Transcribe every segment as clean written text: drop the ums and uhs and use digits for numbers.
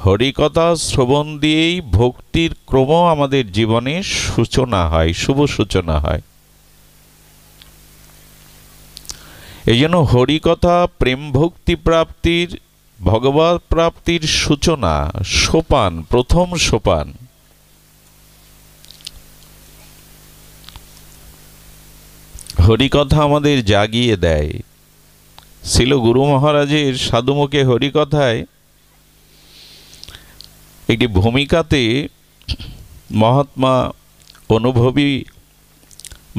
হরিকথা শ্রবণ দিয়েই ভক্তির ক্রম আমাদের জীবনে সূচনা হয়, শুভ সূচনা হয়। এই জন্য হরিকথা প্রেম ভক্তি প্রাপ্তির, ভগবৎ প্রাপ্তির সূচনা, সোপান, প্রথম সোপান। হরিকথা আমাদের জাগিয়ে দেয়। ছিল গুরু মহারাজের সাধুমুখে হরিকথায় একটি ভূমিকাতে মহাত্মা অনুভবী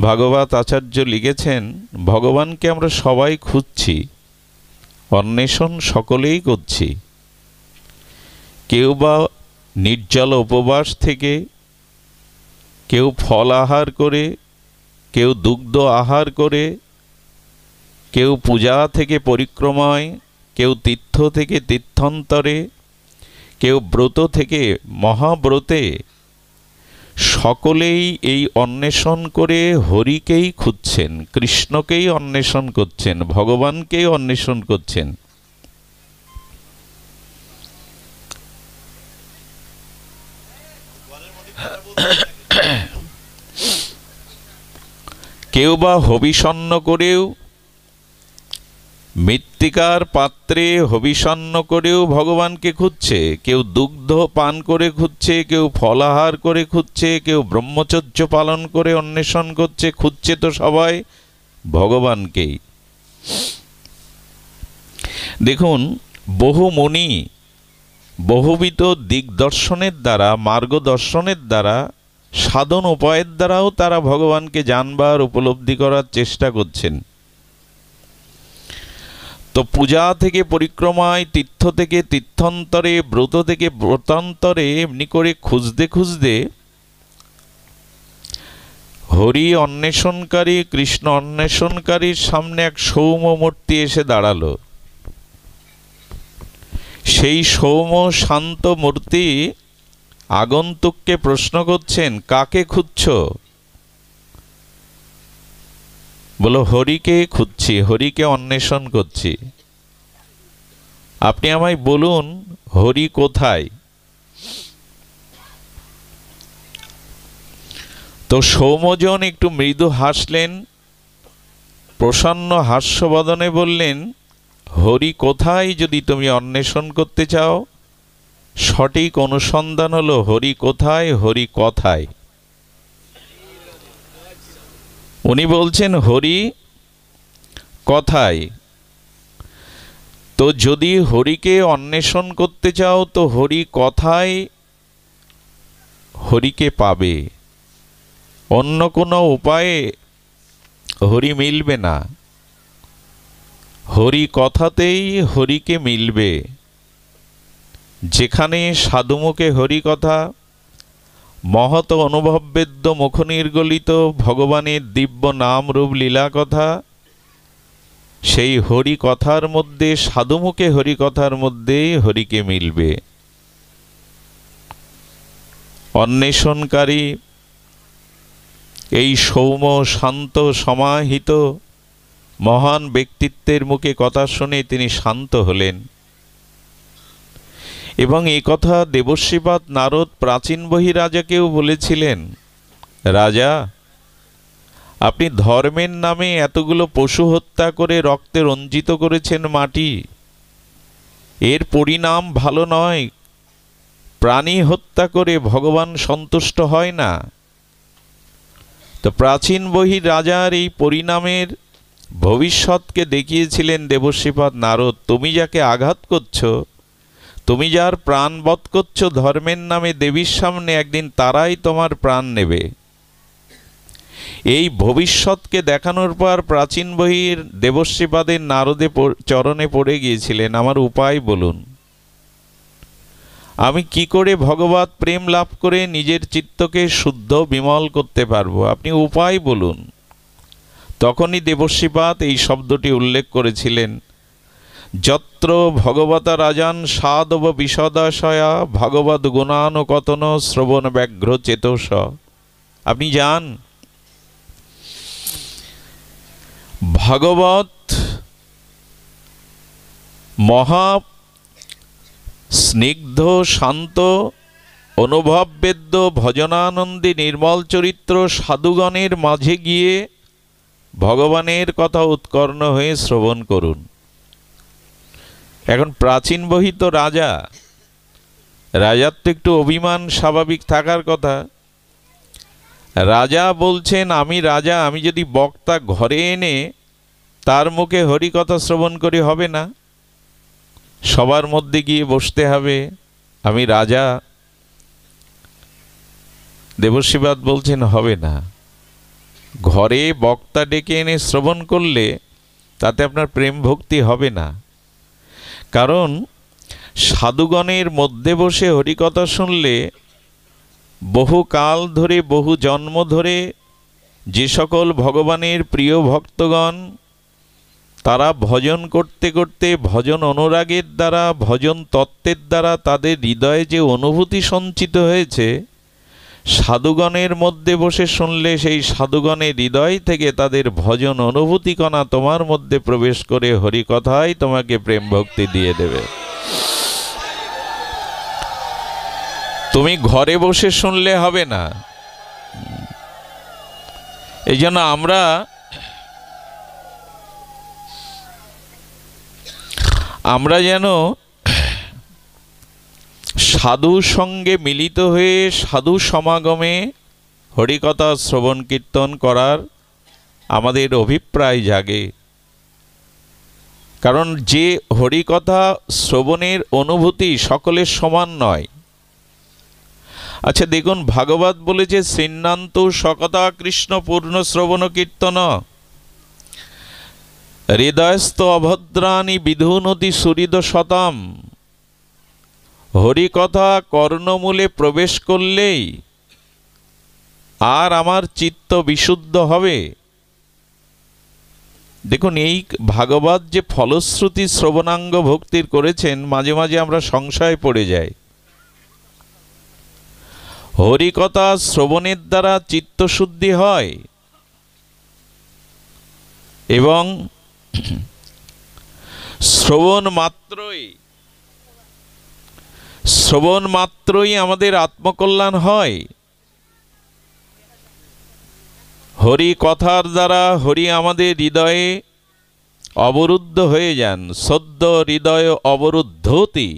ভাগবত আচার্য লিখেছেন, ভগবানকে আমরা সবাই খুঁজছি, অন্বেষণ সকলেই করছি। কেউ বা নির্জল উপবাস থেকে, কেউ ফল আহার করে, কেউ দুগ্ধ আহার করে, কেউ পূজা থেকে পরিক্রমায়, কেউ তীর্থ থেকে তীর্থান্তরে, কেউ ব্রত থেকে মহাব্রতে, সকলেই এই অন্বেষণ করে হরিকেই খুঁজছেন, কৃষ্ণকেই অন্বেষণ করছেন, ভগবানকেই অন্বেষণ করছেন। কেউ বা হবিষণ্ণ করেও, মৃত্তিকার পাত্রে হবিষণ্ণ করেও ভগবানকে খুঁজছে, কেউ দুগ্ধ পান করে খুঁজছে, কেউ ফলাহার করে খুঁজছে, কেউ ব্রহ্মচর্য পালন করে অন্বেষণ করছে। খুঁজছে তো সবাই ভগবানকেই। দেখুন, বহু মুনি বহুবিধ দিগদর্শনের দ্বারা, মার্গদর্শনের দ্বারা, সাধন উপায়ের দ্বারাও তারা ভগবানকে জানবার, উপলব্ধি করার চেষ্টা করছেন। তো পূজা থেকে পরিক্রমায়, তীর্থ থেকে তীর্থান্তরে, ব্রত থেকে ব্রতান্তরে, এমনি করে খুঁজতে খুঁজতে হরি অন্বেষণকারী, কৃষ্ণ অন্বেষণকারীর সামনে এক সৌম্য মূর্তি এসে দাঁড়ালো। সেই সৌম্য শান্ত মূর্তি আগন্তুককে প্রশ্ন করছেন, কাকে খুঁজছ? বলো, হরিকে খুঁজছি, হরিকে অন্বেষণ করছি। আপনি আমায় বলুন, হরি কোথায়? তো সৌম্যজন একটু মৃদু হাসলেন, প্রসন্ন হাস্যবদনে বললেন, হরি কোথায় যদি তুমি অন্বেষণ করতে চাও, সঠিক অনুসন্ধান হলো হরি কোথায়, হরি কথায়। উনি বলছেন হরি কথায়। তো যদি হরিকে অন্বেষণ করতে চাও তো হরি কথায় হরিকে পাবে, অন্য কোনো উপায়ে হরি মিলবে না। হরি কথাতেই হরিকে মিলবে। যেখানে সাধুমুখে হরি কথা, মহৎ অনুভববেদ্য মুখনির্গলিত ভগবানের দিব্য নাম রূপ লীলা কথা, সেই হরি কথার মধ্যে, সাধুমুখে হরি কথার মধ্যেই হরিকে মিলবে। অন্বেষণকারী এই সৌম্য শান্ত সমাহিত মহান ব্যক্তিত্বের মুখে কথা শুনে তিনি শান্ত হলেন। এবং এই কথা দেবশ্রীপাদ নারদ প্রাচীন বহি রাজাকেও বলেছিলেন, রাজা, আপনি ধর্মের নামে এতগুলো পশু হত্যা করে রক্তে রঞ্জিত করেছেন মাটি, এর পরিণাম ভালো নয়। প্রাণী হত্যা করে ভগবান সন্তুষ্ট হয় না। তো প্রাচীন বহি রাজার এই পরিণামের ভবিষ্যৎকে দেখিয়েছিলেন দেবশ্রীপাদ নারদ। তুমি যাকে আঘাত করছো, তুমি যার প্রাণ বধ করছো ধর্মের নামে, দেবীর সামনে একদিন তারাই তোমার প্রাণ নেবে। এই ভবিষ্যৎকে দেখানোর পর প্রাচীন বহির দেবশ্রীপাদের নারদে চরণে পড়ে গিয়েছিলেন, আমার উপায় বলুন, আমি কি করে ভগবৎ প্রেম লাভ করে নিজের চিত্তকে শুদ্ধ বিমল করতে পারবো, আপনি উপায় বলুন। তখনই দেবশ্রীপাদ এই শব্দটি উল্লেখ করেছিলেন, যত্র ভগবতা রাজান সাধব বিশদাশয়া ভগবদ গুণানুকতন শ্রবণ ব্যাঘ্র চেতস। আপনি যান, ভাগবত মহা স্নিগ্ধ শান্ত অনুভববেদ্য ভজনানন্দী নির্মল চরিত্র সাধুগণের মাঝে গিয়ে ভগবানের কথা উৎকর্ণ হয়ে শ্রবণ করুন। এখন প্রাচীন বহিত রাজার তো একটু অভিমান স্বাভাবিক থাকার কথা। রাজা বলছেন, আমি রাজা, আমি যদি বক্তা ঘরে এনে তার মুখে হরিকথা শ্রবণ করে হবে না, সবার মধ্যে গিয়ে বসতে হবে, আমি রাজা। দেবশ্রীবাদ বলছেন হবে না। ঘরে বক্তা ডেকে এনে শ্রবণ করলে তাতে আপনার প্রেম ভক্তি হবে না। কারণ সাধুগণের মধ্যে বসে হরিকথা শুনলে বহু কাল ধরে, বহু জন্ম ধরে যে সকল ভগবানের প্রিয় ভক্তগণ তারা ভজন করতে করতে ভজন অনুরাগের দ্বারা, ভজন তত্ত্বের দ্বারা তাদের হৃদয়ে যে অনুভূতি সঞ্চিত হয়েছে, সাধুগণের মধ্যে বসে শুনলে সেই সাধুগণের হৃদয় থেকে তাদের ভজন অনুভূতি কণা তোমার মধ্যে প্রবেশ করে হরিকথাই তোমাকে প্রেম ভক্তি দিয়ে দেবে। তুমি ঘরে বসে শুনলে হবে না। এই জন্য আমরা যেন সাধু সঙ্গে মিলিত হয়ে সাধু সমাগমে হরিকথা শ্রবণ কীর্তন করার আমাদের অভিপ্রায় জাগে। কারণ যে হরিকথা শ্রবণের অনুভূতি সকলের সমান নয়। আচ্ছা দেখুন, ভাগবত বলেছে শ্রীণান্তু সকথা কৃষ্ণ পূর্ণ শ্রবণ কীর্তন হৃদয়স্থ অভদ্রাণি বিধুনতি সুহৃদ শতম। হরিকথা কর্ণমূলে প্রবেশ করলেই আর আমার চিত্ত বিশুদ্ধ হবে। দেখুন, এই ভাগবত যে ফলশ্রুতি শ্রবণাঙ্গ ভক্তির করেছেন, মাঝে মাঝে আমরা সংশয় পড়ে যাই। হরিকথা শ্রবণের দ্বারা চিত্তশুদ্ধি হয় এবং শ্রবণ মাত্রই আমাদের আত্মকল্যাণ হয়। হরি কথার দ্বারা হরি আমাদের হৃদয়ে অবরুদ্ধ হয়ে যান। সদ্য হৃদয় অবরুদ্ধতি।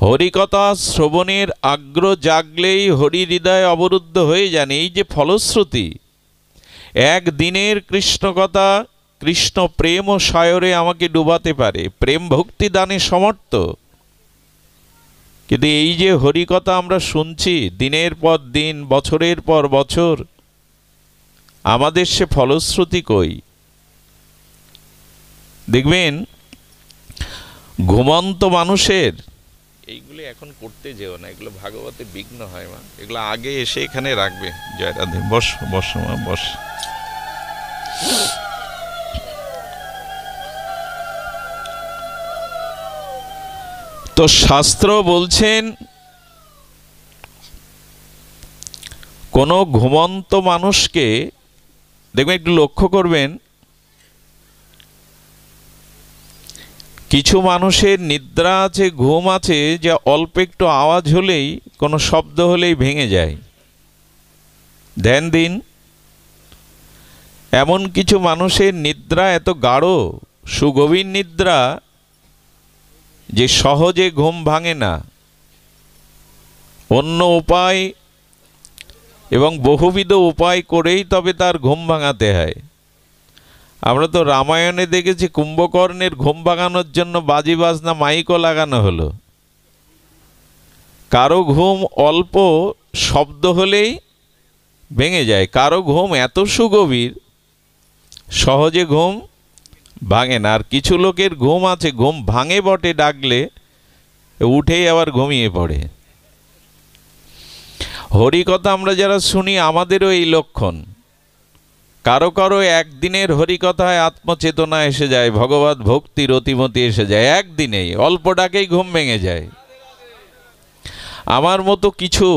হরিকথা শ্রবণের আগ্রহ জাগলেই হরি হৃদয় অবরুদ্ধ হয়ে যান। এই যে ফলশ্রুতি, একদিনের কৃষ্ণকথা কৃষ্ণ প্রেম ও সায়রে আমাকে ডুবাতে পারে, প্রেম ভক্তি দানে সমর্থ। কিন্তু এই যে হরিকথা আমরা শুনছি দিনের পর দিন, বছরের পর বছর, আমাদের সে ফলশ্রুতি কই? দেখবেন ঘুমন্ত মানুষের, এইগুলো এখন করতে যেও না, এগুলো ভাগবতে বিঘ্ন হয় মা, এগুলো আগে এসে এখানে রাখবে। জয় রাধে। বস বস মা, বস। তো শাস্ত্র বলছেন কোনো ঘুমন্ত মানুষকে, দেখবেন একটু লক্ষ্য করবেন, কিছু মানুষের নিদ্রা আছে, ঘুম আছে, যা অল্প একটু আওয়াজ হলেই, কোনো শব্দ হলেই ভেঙে যায়। ধ্যান দিন, এমন কিছু মানুষের নিদ্রা এত গাঢ়, সুগভীর নিদ্রা, যে সহজে ঘুম ভাঙে না। অন্য উপায় এবং বহুবিধ উপায় করেই তবে তার ঘুম ভাঙাতে হয়। আমরা তো রামায়ণে দেখেছি কুম্ভকর্ণের ঘুম ভাঙানোর জন্য বাজি বাজনা মাইকও লাগানো হলো। কারো ঘুম অল্প শব্দ হলেই ভেঙে যায়, কারো ঘুম এত সুগভীর সহজে ঘুম ভাঙে না। আর কিছু লোকের ঘুম আছে, ঘুম ভাঙে বটে, ডাকলে উঠেই আবার ঘুমিয়ে পড়ে। হরিকথা আমরা যারা শুনি, আমাদেরও এই লক্ষণ। কারো কারো একদিনের হরিকথায় আত্মচেতনা এসে যায়, ভগবত ভক্তির অতিমতি এসে যায়, একদিনেই অল্প ডাকেই ঘুম ভেঙে যায়। আমার মতো কিছু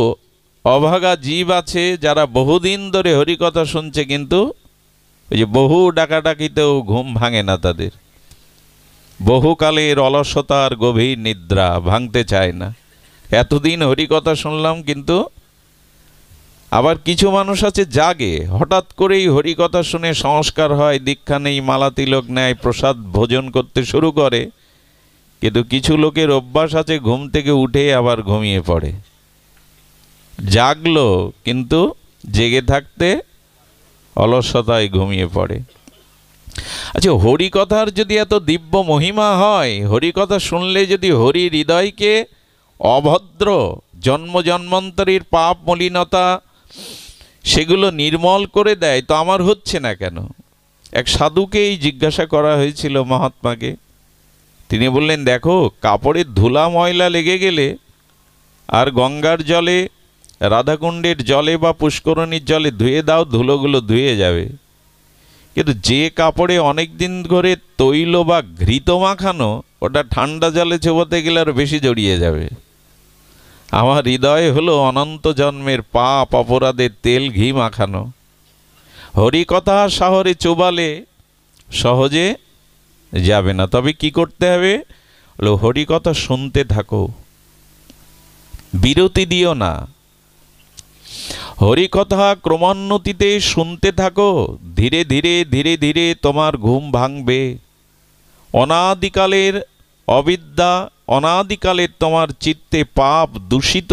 অভাগা জীব আছে যারা বহুদিন ধরে হরিকথা শুনছে, কিন্তু ওই যে বহু ডাকাডাকিতেও ঘুম ভাঙে না তাদের। বহুকালের অলসতার গভীর নিদ্রা ভাঙতে চায় না। এতদিন হরিকথা শুনলাম, কিন্তু আবার কিছু মানুষ আছে জাগে, হঠাৎ করেই হরিকথা শুনে সংস্কার হয়, দীক্ষা নেই, মালা তিলক নেয়, প্রসাদ ভোজন করতে শুরু করে। কিন্তু কিছু লোকের অভ্যাস আছে ঘুম থেকে উঠে আবার ঘুমিয়ে পড়ে। জাগলো কিন্তু জেগে থাকতে অলসতায় ঘুমিয়ে পড়ে। আচ্ছা, হরিকথার যদি এত দিব্য মহিমা হয়, হরিকথা শুনলে যদি হরি হৃদয়কে অভদ্র জন্ম জন্মান্তরের পাপ মলিনতা সেগুলো নির্মল করে দেয়, তো আমার হচ্ছে না কেন? এক সাধুকেই জিজ্ঞাসা করা হয়েছিল মহাত্মাকে। তিনি বললেন, দেখো, কাপড়ের ধুলা ময়লা লেগে গেলে আর গঙ্গার জলে, রাধাকুণ্ডের জলে বা পুষ্করণীর জলে ধুয়ে দাও, ধুলোগুলো ধুয়ে যাবে। কিন্তু যে কাপড়ে অনেক দিন ধরে তৈল বা ঘৃত মাখানো, ওটা ঠান্ডা জলে চোবাতে গেলে আরো বেশি জড়িয়ে যাবে। আমার হৃদয় হলো অনন্ত জন্মের পাপ অপরাধের তেল ঘি মাখানো। হরিকথা শহরে চোবালে সহজে যাবে না। তবে কি করতে হবে? হরিকথা শুনতে থাকো, বিরতি দিও না। হরিকথা ক্রমোন্নতিতে শুনতে থাকো, ধীরে ধীরে ধীরে ধীরে তোমার ঘুম ভাঙবে। অনাদিকালের অবিদ্যা, অনাদিকালের তোমার চিত্তে পাপ দূষিত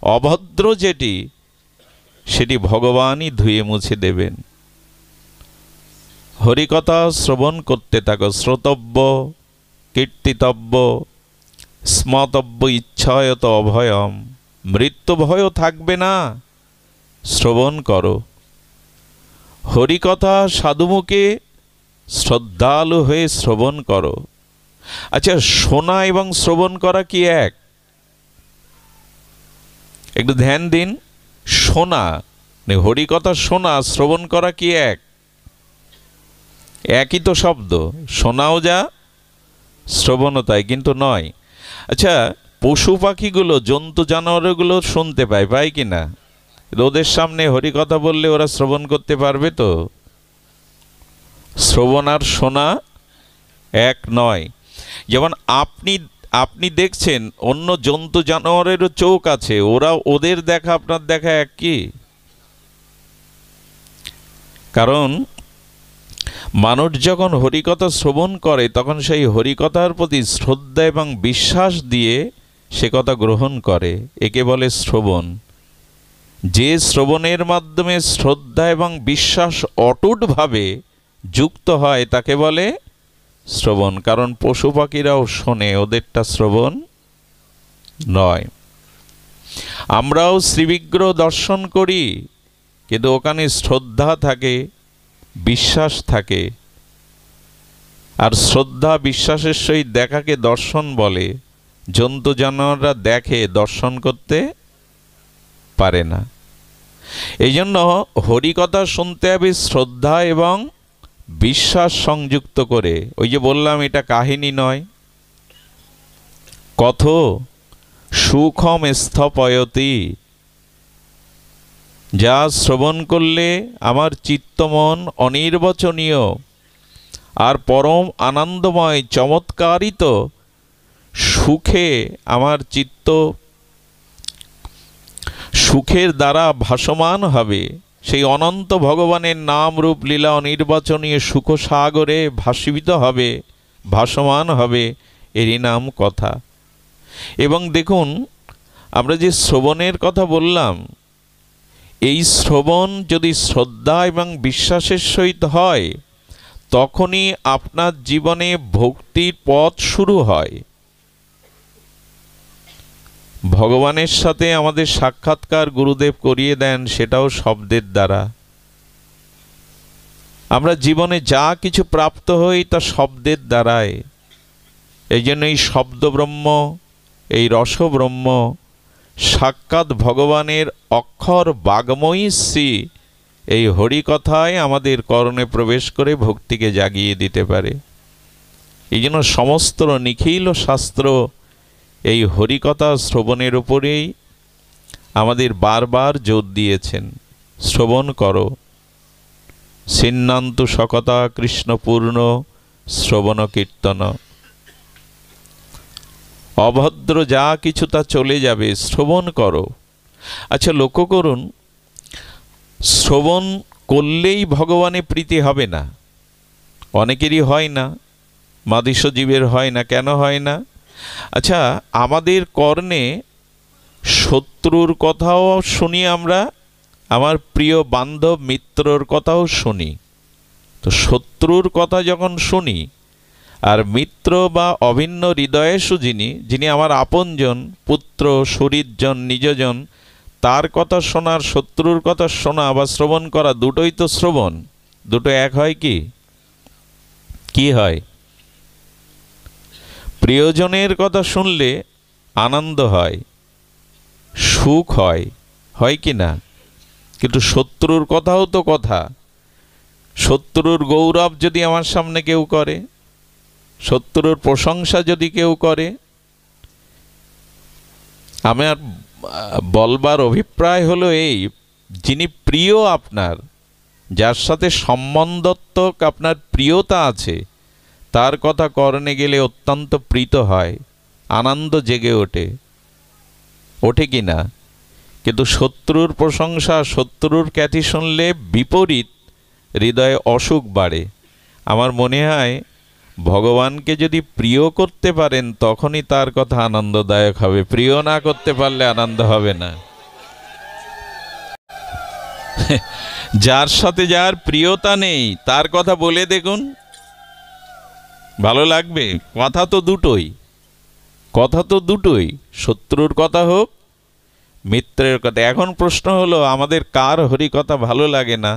অভদ্র যেটি, সেটি ভগবানই ধুয়ে মুছে দেবেন। হরিকথা শ্রবণ করতে থাকো। শ্রোতব্য, কীর্তিতব্য, স্মতব্য ইচ্ছায়ত অভয়ম। মৃত্যু ভয়ও থাকবে না, শ্রবণ করো। হরিকথা সাধুমুখে শ্রদ্ধালু হয়ে শ্রবণ করো। আচ্ছা, শোনা এবং শ্রবণ করা কি এক? একটু ধ্যান দিন। শোনা, হরিকথা শোনা, শ্রবণ করা কি এক? একই তো শব্দ, শোনাও যা শ্রবণও তাই, কিন্তু নয়। আচ্ছা, পশু পাখিগুলো, জন্তু জানোয়ারগুলো শুনতে পায় কি না? ওদের সামনে হরিকথা বললে ওরা শ্রবণ করতে পারবে তো? শ্রবণ আর শোনা এক নয়। যেমন আপনি দেখছেন, অন্য জন্তু জানোয়ারেরও চোখ আছে, ওদের দেখা আপনার দেখা এক কি? কারণ মানুষ যখন হরিকথা শ্রবণ করে, তখন সেই হরিকথার প্রতি শ্রদ্ধা এবং বিশ্বাস দিয়ে সে কথা গ্রহণ করে। একে বলে শ্রবণ। যে শ্রবণের মাধ্যমে শ্রদ্ধা এবং বিশ্বাস অটুটভাবে যুক্ত হয়, তাকে বলে শ্রবণ। কারণ পশু পাখিরাও শোনে, ওদেরটা শ্রবণ নয়। আমরাও শ্রীবিগ্রহ দর্শন করি, কিন্তু ওখানে শ্রদ্ধা থাকে, বিশ্বাস থাকে। আর শ্রদ্ধা বিশ্বাসের সহিত দেখাকে দর্শন বলে। জন্তু জানোয়াররা দেখে, দর্শন করতে পারে না। এই জন্য হরিকথা শুনতে হবে শ্রদ্ধা এবং বিশ্বাস সংযুক্ত করে। ওই যে বললাম, এটা কাহিনী নয়। কথ সুখম স্থপয়তি, যা শ্রবণ করলে আমার চিত্তমন অনির্বচনীয় আর পরম আনন্দময় চমৎকারিত সুখে আমার চিত্ত সুখের দ্বারা ভাসমান হবে। সেই অনন্ত ভগবানের নাম রূপ লীলা অনির্বাচনীয় সুখ সাগরে ভাসিত হবে, ভাসমান হবে। এরই নাম কথা। এবং দেখুন, আমরা যে শ্রবণের কথা বললাম, এই শ্রবণ যদি শ্রদ্ধা এবং বিশ্বাসের সহিত হয়, তখনই আপনার জীবনে ভক্তির পথ শুরু হয়। ভগবানের সাথে আমাদের সাক্ষাৎকার গুরুদেব করিয়ে দেন, সেটাও শব্দের দ্বারা। আমরা জীবনে যা কিছু প্রাপ্ত হই তা শব্দের দ্বারাই। এই জন্য এই শব্দ ব্রহ্ম, এই রস ব্রহ্ম, সাক্ষাৎ ভগবানের অক্ষর বাগময়ী শ্রী এই হরিকথায় আমাদের কর্ণে প্রবেশ করে ভক্তিকে জাগিয়ে দিতে পারে। এই জন্য সমস্ত নিখিল শাস্ত্র এই হরিকথা শ্রবণের উপরেই আমাদের বারবার জোর দিয়েছেন। শ্রবণ করো। সিন্নান্তু সকতা কৃষ্ণপূর্ণ শ্রবণ কীর্তন। অভদ্র যা কিছু তা চলে যাবে, শ্রবণ করো। আচ্ছা, লক্ষ্য করুন, শ্রবণ করলেই ভগবানে প্রীতি হবে না। অনেকেরই হয় না, মাদিষ্য জীবের হয় না। কেন হয় না? আচ্ছা, আমাদের কর্ণে শত্রুর কথাও শুনি আমরা, আমার প্রিয় বান্ধব মিত্রর কথাও শুনি। তো শত্রুর কথা যখন শুনি, আর মিত্র বা অভিন্ন হৃদয়েষু যিনি আমার আপনজন, পুত্র, শরীরজন, নিজজন, তার কথা শোনার শত্রুর কথা শোনা বা শ্রবণ করা, দুটোই তো শ্রবণ। দুটো এক হয় কি? কি হয়? প্রিয়জনের কথা শুনলে আনন্দ হয়, সুখ হয়, হয় কি না? কিন্তু শত্রুর কথাও তো কথা। শত্রুর গৌরব যদি আমার সামনে কেউ করে, শত্রুর প্রশংসা যদি কেউ করে, আমার বলবার অভিপ্রায় হলো এই, যিনি প্রিয় আপনার, যার সাথে সম্বন্ধত্বক আপনার প্রিয়তা আছে, তার কথা কর্ণে গেলে অত্যন্ত প্রীত হয়, আনন্দ জেগে ওঠে, ওঠে কি না? কিন্তু শত্রুর প্রশংসা, শত্রুর খ্যাতি শুনলে বিপরীত হৃদয়ে অসুখ বাড়ে। আমার মনে হয় ভগবানকে যদি প্রিয় করতে পারেন তখনই তার কথা আনন্দদায়ক হবে, প্রিয় না করতে পারলে আনন্দ হবে না। যার সাথে যার প্রিয়তা নেই তার কথা বলে দেখুন, ভালো লাগবে? কথা তো দুটোই, কথা তো দুটোই, শত্রুর কথা হোক, মিত্রের কথা। এখন প্রশ্ন হলো, আমাদের কার হরি কথা ভালো লাগে না?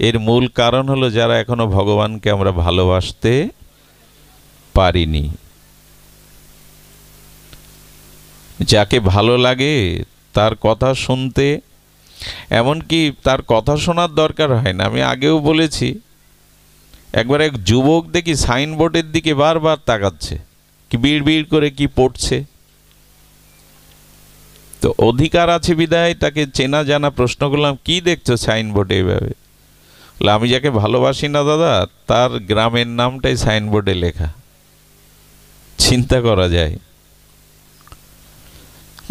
এর মূল কারণ হলো যারা এখনো ভগবানকে আমরা ভালোবাসতে পারিনি। যাকে ভালো লাগে তার কথা শুনতে, এমনকি তার কথা শোনার দরকার হয় না। আমি আগেও বলেছি, একবার এক যুবক দেখি সাইনবোর্ডের দিকে বারবার তাকাচ্ছে, কি বিড় বিড় করে কি পড়ছে। তো অধিকার আছে বিদায় তাকে চেনা জানা প্রশ্ন করলাম, কি দেখছো সাইনবোর্ডে এইভাবে? আমি যাকে ভালোবাসি না দাদা, তার গ্রামের নামটাই সাইনবোর্ডে লেখা। চিন্তা করা যায়,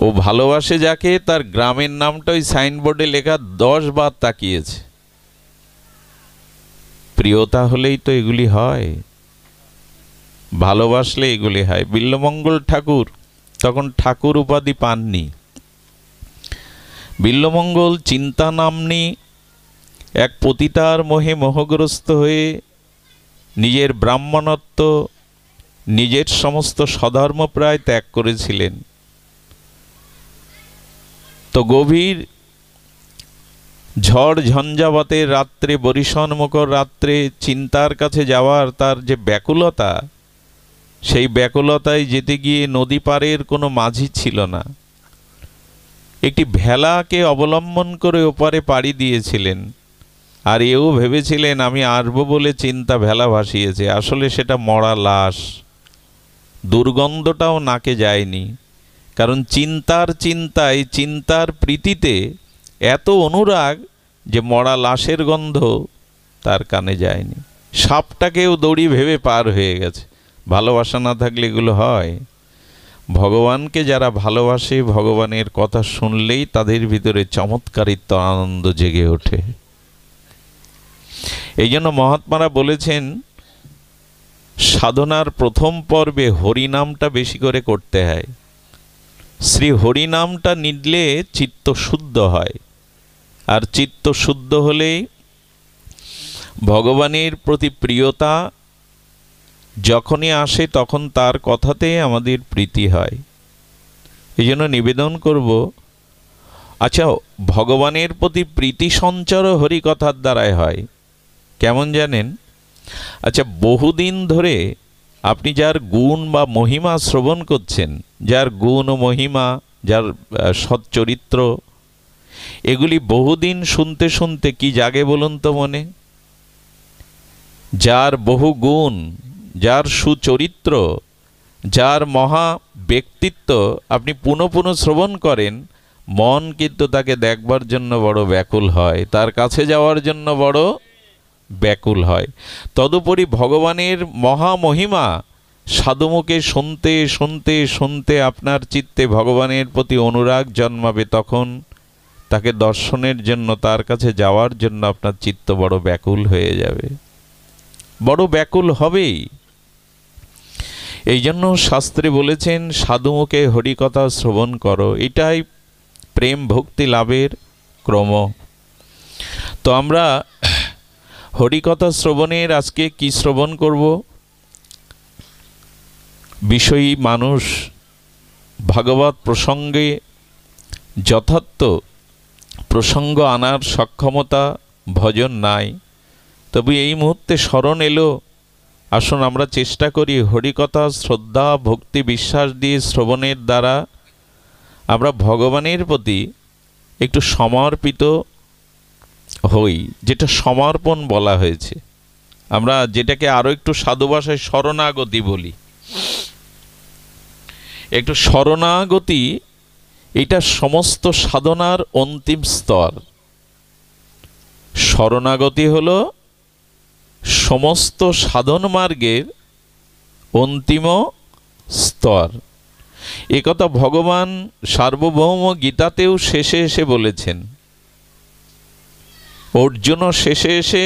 ও ভালোবাসে যাকে, তার গ্রামের নামটা ওই সাইনবোর্ডে লেখা 10 বার তাকিয়েছে। প্রিয়তা হলেই তো এগুলি হয়, ভালোবাসলে এগুলি হয়। বিল্বমঙ্গল ঠাকুর তখন ঠাকুর উপাধি পাননি। বিল্বমঙ্গল চিন্তা নাম্নী এক পতিতার মোহে মোহগ্রস্ত হয়ে নিজের ব্রাহ্মণত্ব, নিজের সমস্ত স্বধর্ম প্রায় ত্যাগ করেছিলেন। তো গভীর ঝড় ঝঞ্ঝাবাতের রাত্রে, বরিশনমুখর রাত্রে চিন্তার কাছে যাওয়ার তার যে ব্যাকুলতা, সেই ব্যাকুলতায় যেতে গিয়ে নদী পাড়ের কোনো মাঝি ছিল না। একটি ভেলাকে অবলম্বন করে ওপারে পাড়ি দিয়েছিলেন, আর এও ভেবেছিলেন আমি আসবো বলে চিন্তা ভেলা ভাসিয়েছে। আসলে সেটা মরা লাশ, দুর্গন্ধটাও নাকে যায়নি। কারণ চিন্তায়, চিন্তার প্রীতিতে এত অনুরাগ যে মরা লাশের গন্ধ তার কানে যায়নি। সাপটাকেও দড়ি ভেবে পার হয়ে গেছে। ভালোবাসা না থাকলে এগুলো হয়? ভগবানকে যারা ভালোবাসে, ভগবানের কথা শুনলেই তাদের ভিতরে চমৎকারিত্ব, আনন্দ জেগে ওঠে। এই জন্য মহাত্মারা বলেছেন, সাধনার প্রথম পর্বে হরিনামটা বেশি করে করতে হয়। শ্রী হরিনামটা নিলে চিত্ত শুদ্ধ হয়, আর চিত্ত শুদ্ধ হলেই ভগবানের প্রতি প্রিয়তা যখনই আসে তখন তার কথাতে আমাদের প্রীতি হয়। এই জন্য নিবেদন করব, আচ্ছা, ভগবানের প্রতি প্রীতি সঞ্চার হরিকথার দ্বারাই হয়। কেমন জানেন? আচ্ছা, বহুদিন ধরে আপনি যার গুণ বা মহিমা শ্রবণ করছেন, যার গুণ ও মহিমা, যার সচ্চরিত্র, এগুলি বহুদিন শুনতে শুনতে কি জাগে বলুন তো মনে? যার বহু গুণ, যার সুচরিত্র, যার মহা ব্যক্তিত্ব আপনি পুনঃ পুনঃ শ্রবণ করেন, মন কিন্তু তাকে দেখবার জন্য বড় ব্যাকুল হয়, তার কাছে যাওয়ার জন্য বড় ব্যাকুল হয়। তদুপরি ভগবানের মহামহিমা সাধুমুখে শুনতে শুনতে শুনতে আপনার চিত্তে ভগবানের প্রতি অনুরাগ জন্মাবে, তখন তাকে দর্শনের জন্য, তার কাছে যাওয়ার জন্য আপনার চিত্ত বড় ব্যাকুল হয়ে যাবে, বড় ব্যাকুল হবেই। এই জন্য শাস্ত্রে বলেছেন সাধুমুখে হরিকথা শ্রবণ করো, এটাই প্রেম ভক্তি লাভের ক্রম। তো আমরা হরিকথা শ্রবণের আজকে কি শ্রবণ করব? বিষয়ী মানুষ, ভাগবত প্রসঙ্গে যথার্থ প্রসঙ্গ আনার সক্ষমতা ভজন নাই, তবে এই মুহূর্তে স্মরণ এলো, আসুন আমরা চেষ্টা করি হরিকথা শ্রদ্ধা ভক্তি বিশ্বাস দিয়ে শ্রবণের দ্বারা আমরা ভগবানের প্রতি একটু সমর্পিত হই, যেটা সমর্পণ বলা হয়েছে, আমরা যেটাকে আরও একটু সাধু ভাষায় শরণাগতি বলি। একটু শরণাগতি, এটা সমস্ত সাধনার অন্তিম স্তর। শরণাগতি হলো সমস্ত সাধন মার্গের অন্তিম স্তর। একথা ভগবান সার্বভৌম গীতাতেও শেষে এসে বলেছেন। অর্জুনও শেষে এসে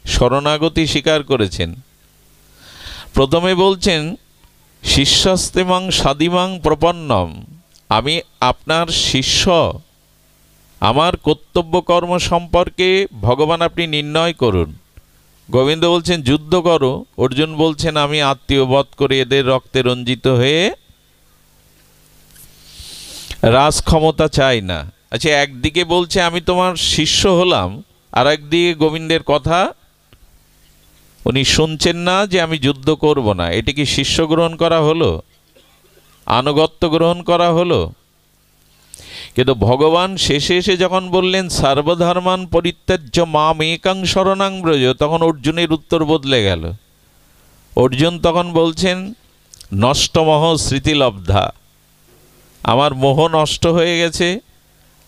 শরণাগতি স্বীকার করেছেন। প্রথমে বলছেন শিষ্যস্তেমাং সাদিমাং প্রপন্নম, আমি আপনার শিষ্য, আমার কর্তব্য কর্ম সম্পর্কে ভগবান আপনি নির্ণয় করুন। গোবিন্দ বলছেন যুদ্ধ করো, অর্জুন বলছেন আমি আত্মীয় বধ করে এদের রক্তে রঞ্জিত হয়ে রাজ ক্ষমতা চাই না। আচ্ছা, একদিকে বলছে আমি তোমার শিষ্য হলাম, আর একদিকে গোবিন্দের কথা উনি শুনছেন না যে আমি যুদ্ধ করব না। এটি কি শিষ্য গ্রহণ করা হলো? আনুগত্য গ্রহণ করা হলো? কিন্তু ভগবান শেষে এসে যখন বললেন সর্বধর্মান পরিত্যাজ্য মাম একাং শরণাং ব্রজ, তখন অর্জুনের উত্তর বদলে গেল। অর্জুন তখন বলছেন নষ্টমোহ স্মৃতিলব্ধা, আমার মোহ নষ্ট হয়ে গেছে,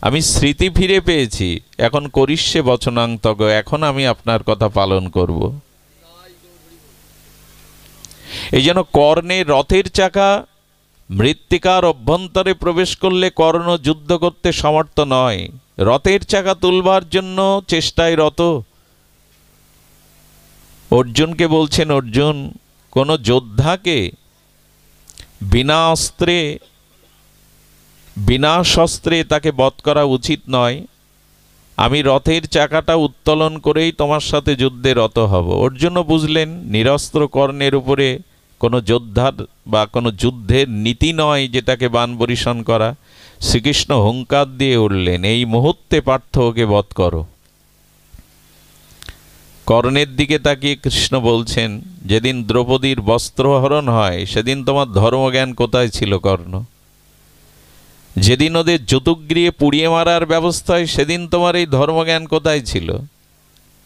আমি স্মৃতি ফিরে পেয়েছি, এখন করিষ্যে বচনাং তগ, এখন আমি আপনার কথা পালন করব। এই যেন কর্ণের রথের চাকা মৃত্তিকার অভ্যন্তরে প্রবেশ করলে কর্ণ যুদ্ধ করতে সমর্থ নয়, রথের চাকা তুলবার জন্য চেষ্টায় রত। অর্জুনকে বলছেন অর্জুন, কোনো যোদ্ধাকে বিনা অস্ত্রে বিনা শস্ত্রে তাকে বধ করা উচিত নয়, আমি রথের চাকাটা উত্তোলন করেই তোমার সাথে যুদ্ধে রত হব। অর্জুনও বুঝলেন নিরস্ত্র কর্ণের উপরে কোনো যোদ্ধার বা কোনো যুদ্ধের নীতি নয় যেটাকে বাণ বরিশন করা। শ্রীকৃষ্ণ হুঙ্কার দিয়ে উঠলেন, এই মুহূর্তে পার্থ ওকে বধ করো। কর্ণের দিকে তাকিয়ে কৃষ্ণ বলছেন, যেদিন দ্রৌপদীর বস্ত্রহরণ হয় সেদিন তোমার ধর্মজ্ঞান কোথায় ছিল কর্ণ? যেদিন ওদের যতুগৃহে পুড়িয়ে মারার ব্যবস্থা হয় সেদিন তোমার এই ধর্মজ্ঞান কোথায় ছিল?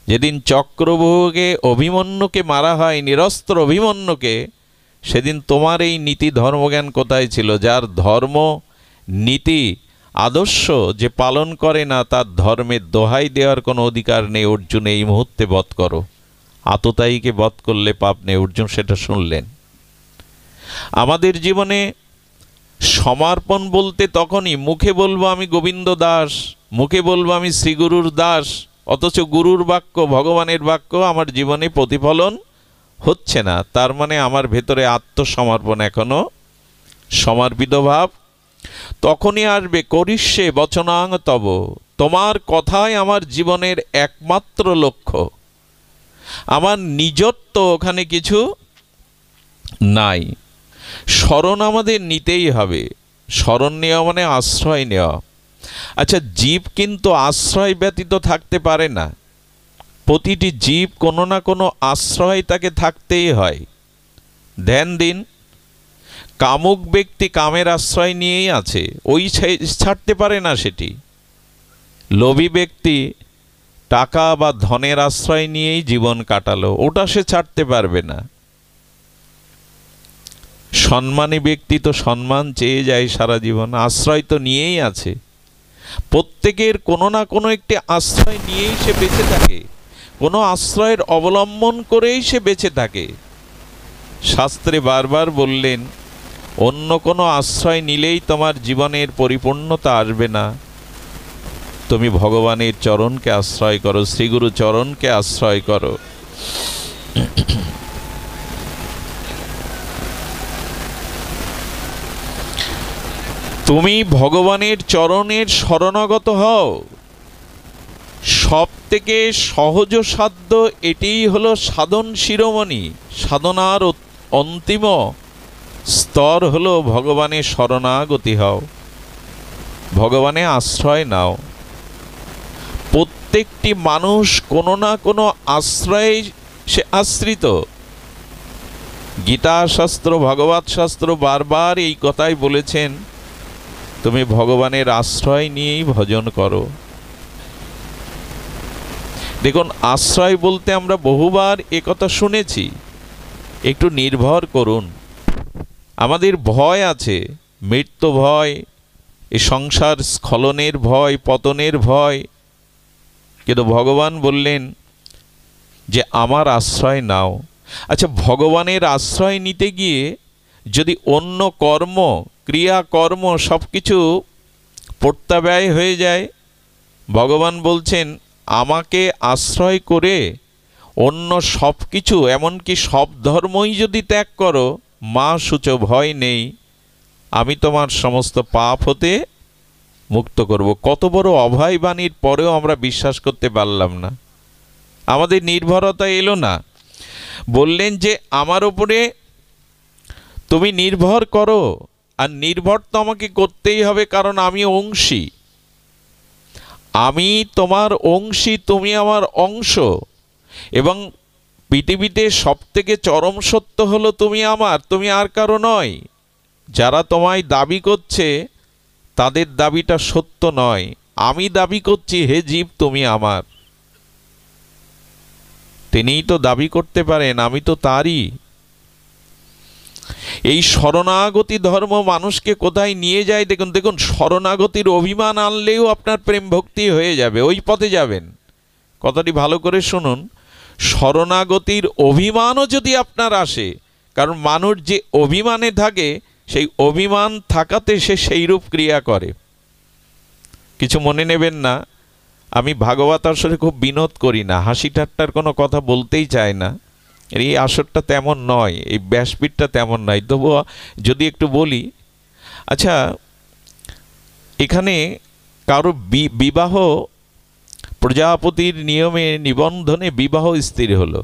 যেদিন চক্রব্যূহকে অভিমন্যুকে মারা হয়, নিরস্ত্র অভিমন্যুকে, সেদিন তোমার এই নীতি ধর্মজ্ঞান কোথায় ছিল? যার ধর্ম নীতি আদর্শ যে পালন করে না, তার ধর্মের দোহাই দেওয়ার কোনো অধিকার নেই। অর্জুন এই মুহূর্তে বধ করো, আততায়ীকে বধ করলে পাপ নেই। অর্জুন সেটা শুনলেন। আমাদের জীবনে সমর্পণ বলতে তখনই মুখে বলবো আমি গোবিন্দ দাস, মুখে বলবো আমি শ্রীগুরুর দাস, অথচ গুরুর বাক্য ভগবানের বাক্য আমার জীবনে প্রতিফলন হচ্ছে না, তার মানে আমার ভেতরে আত্মসমর্পণ এখনো সমর্পিত ভাব। তখনই আসবে করিষ্যে বচনাং তব, তোমার কথাই আমার জীবনের একমাত্র লক্ষ্য, আমার নিজত্ব ওখানে কিছু নাই। শরণ আমাদের নিতেই হবে। শরণ নেওয়া মানে আশ্রয় নেওয়া। আচ্ছা, জীব কিন্তু আশ্রয় ব্যতীত থাকতে পারে না। প্রতিটি জীব কোনো না কোনো আশ্রয় তাকে থাকতেই হয়। ধ্যান দিন, কামুক ব্যক্তি কামের আশ্রয় নিয়েই আছে, ওই ছাড়তে পারে না সেটি। লোভী ব্যক্তি টাকা বা ধনের আশ্রয় নিয়েই জীবন কাটালো, ওটা সে ছাড়তে পারবে না। সম্মানী ব্যক্তি তো সম্মান চেয়ে যায় সারা জীবন, আশ্রয় তো নিয়েই আছে। প্রত্যেকের কোনো না কোনো একটি আশ্রয় নিয়েই সে বেঁচে থাকে, কোনো আশ্রয়ের অবলম্বন করেই সে বেঁচে থাকে। শাস্ত্রে বারবার বললেন অন্য কোনো আশ্রয় নিলেই তোমার জীবনের পরিপূর্ণতা আসবে না, তুমি ভগবানের চরণকে আশ্রয় করো, শ্রীগুরু চরণকে আশ্রয় করো। তুমি ভগবানের চরণের শরণাগত হও। সব থেকে সহজ সাধ্য এটিই হলো সাধন শিরোমণি। সাধনার অন্তিম স্তর হলো ভগবানের শরণাগতি হও, ভগবানের আশ্রয় নাও। প্রত্যেকটি মানুষ কোনো না কোনো আশ্রয়ে সে আশ্রিত। গীতা শাস্ত্র, ভগবত শাস্ত্র বারবার এই কথাই বলেছেন, তুমি ভগবানের আশ্রয় নিয়েই ভজন করো। দেখুন, আশ্রয় বলতে আমরা বহুবার একথা শুনেছি, একটু নির্ভর করুন। আমাদের ভয় আছে, মৃত্যু ভয়, এই সংসার স্খলনের ভয়, পতনের ভয়, কিন্তু ভগবান বললেন যে আমার আশ্রয় নাও। আচ্ছা, ভগবানের আশ্রয় নিতে গিয়ে যদি অন্য কর্ম, ক্রিয়াকর্ম সব কিছু প্রত্যাব্যয় হয়ে যায়, ভগবান বলছেন আমাকে আশ্রয় করে অন্য সব কিছু, এমনকি সব ধর্মই যদি ত্যাগ করো, মা সূচ ভয় নেই, আমি তোমার সমস্ত পাপ হতে মুক্ত করব। কত বড় অভয় বাণীর পরেও আমরা বিশ্বাস করতে পারলাম না, আমাদের নির্ভরতা এলো না। বললেন যে আমার উপরে তুমি নির্ভর করো, আর নির্ভর তো আমাকে করতেই হবে, কারণ আমি অংশী, আমি তোমার অংশী, তুমি আমার অংশ। এবং পৃথিবীতে সব থেকে চরম সত্য হলো তুমি আমার, তুমি আর কারো নয়। যারা তোমায় দাবি করছে তাদের দাবিটা সত্য নয়। আমি দাবি করছি হে জীব তুমি আমার, তিনিই তো দাবি করতে পারেন আমি তো তারই। এই শরণাগতি ধর্ম মানুষকে কোথায় নিয়ে যায় দেখুন। দেখুন, শরণাগতির অভিমান আনলেও আপনার প্রেম ভক্তি হয়ে যাবে, ওই পথে যাবেন। কথাটি ভালো করে শুনুন, শরণাগতির অভিমানও যদি আপনার আসে, কারণ মানুষ যে অভিমানে থাকে, সেই অভিমান থাকাতে সে সেইরূপ ক্রিয়া করে। কিছু মনে নেবেন না, আমি ভাগবত আসরে খুব বিনোদ করি না, হাসি ঠাট্টার কোনো কথা বলতেই চাই না। এই আসরটা তেমন নয়, এই ব্যাসপীঠটা তেমন নয়, তবুও যদি একটু বলি। আচ্ছা, এখানে কারো বিবাহ, প্রজাপতির নিয়মে নিবন্ধনে বিবাহ স্থির হলো।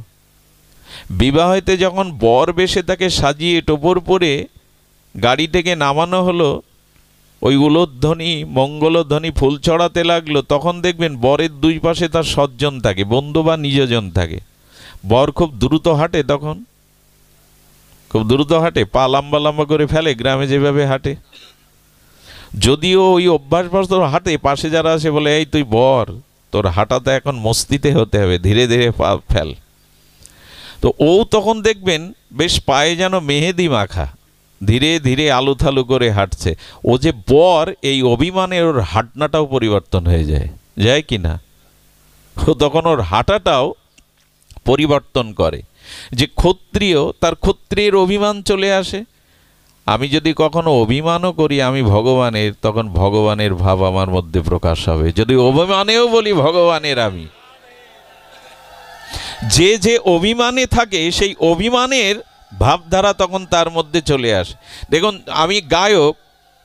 বিবাহেতে যখন বর বেশে তাকে সাজিয়ে টোপর পরে গাড়ি থেকে নামানো হলো, ওই উলোধ্বনি মঙ্গলধ্বনি ফুল চড়াতে লাগলো, তখন দেখবেন বরের দুই পাশে তার সজ্জন থাকে, বন্ধু বা নিজজন থাকে। বর খুব দ্রুত হাঁটে, তখন খুব দ্রুত হাঁটে, পা লম্বা লম্বা করে ফেলে, গ্রামে যেভাবে হাঁটে। যদিও ওই অভ্যাসবশত হাঁটে, পাশে যারা আছে বলে এই তুই বর, তোর হাঁটাতে এখন মস্তিতে হতে হবে, ধীরে ধীরে পা ফেল। তো ও তখন দেখবেন বেশ পায়ে যেন মেহেদি মাখা, ধীরে ধীরে আলুথালু করে হাঁটছে। ও যে বর, এই অভিমানে ওর হাঁটনাটাও পরিবর্তন হয়ে যায়, যায় কি না? ও তখন ওর হাঁটাটাও পরিবর্তন করে। যে ক্ষত্রিয়, তার ক্ষত্রিয়ের অভিমান চলে আসে। আমি যদি কখনো অভিমানও করি আমি ভগবানের, তখন ভগবানের ভাব আমার মধ্যে প্রকাশ হবে। যদি অভিমানেও বলি ভগবানের আমি, যে যে অভিমানে থাকে সেই অভিমানের ভাবধারা তখন তার মধ্যে চলে আসে। দেখুন, আমি গায়ক,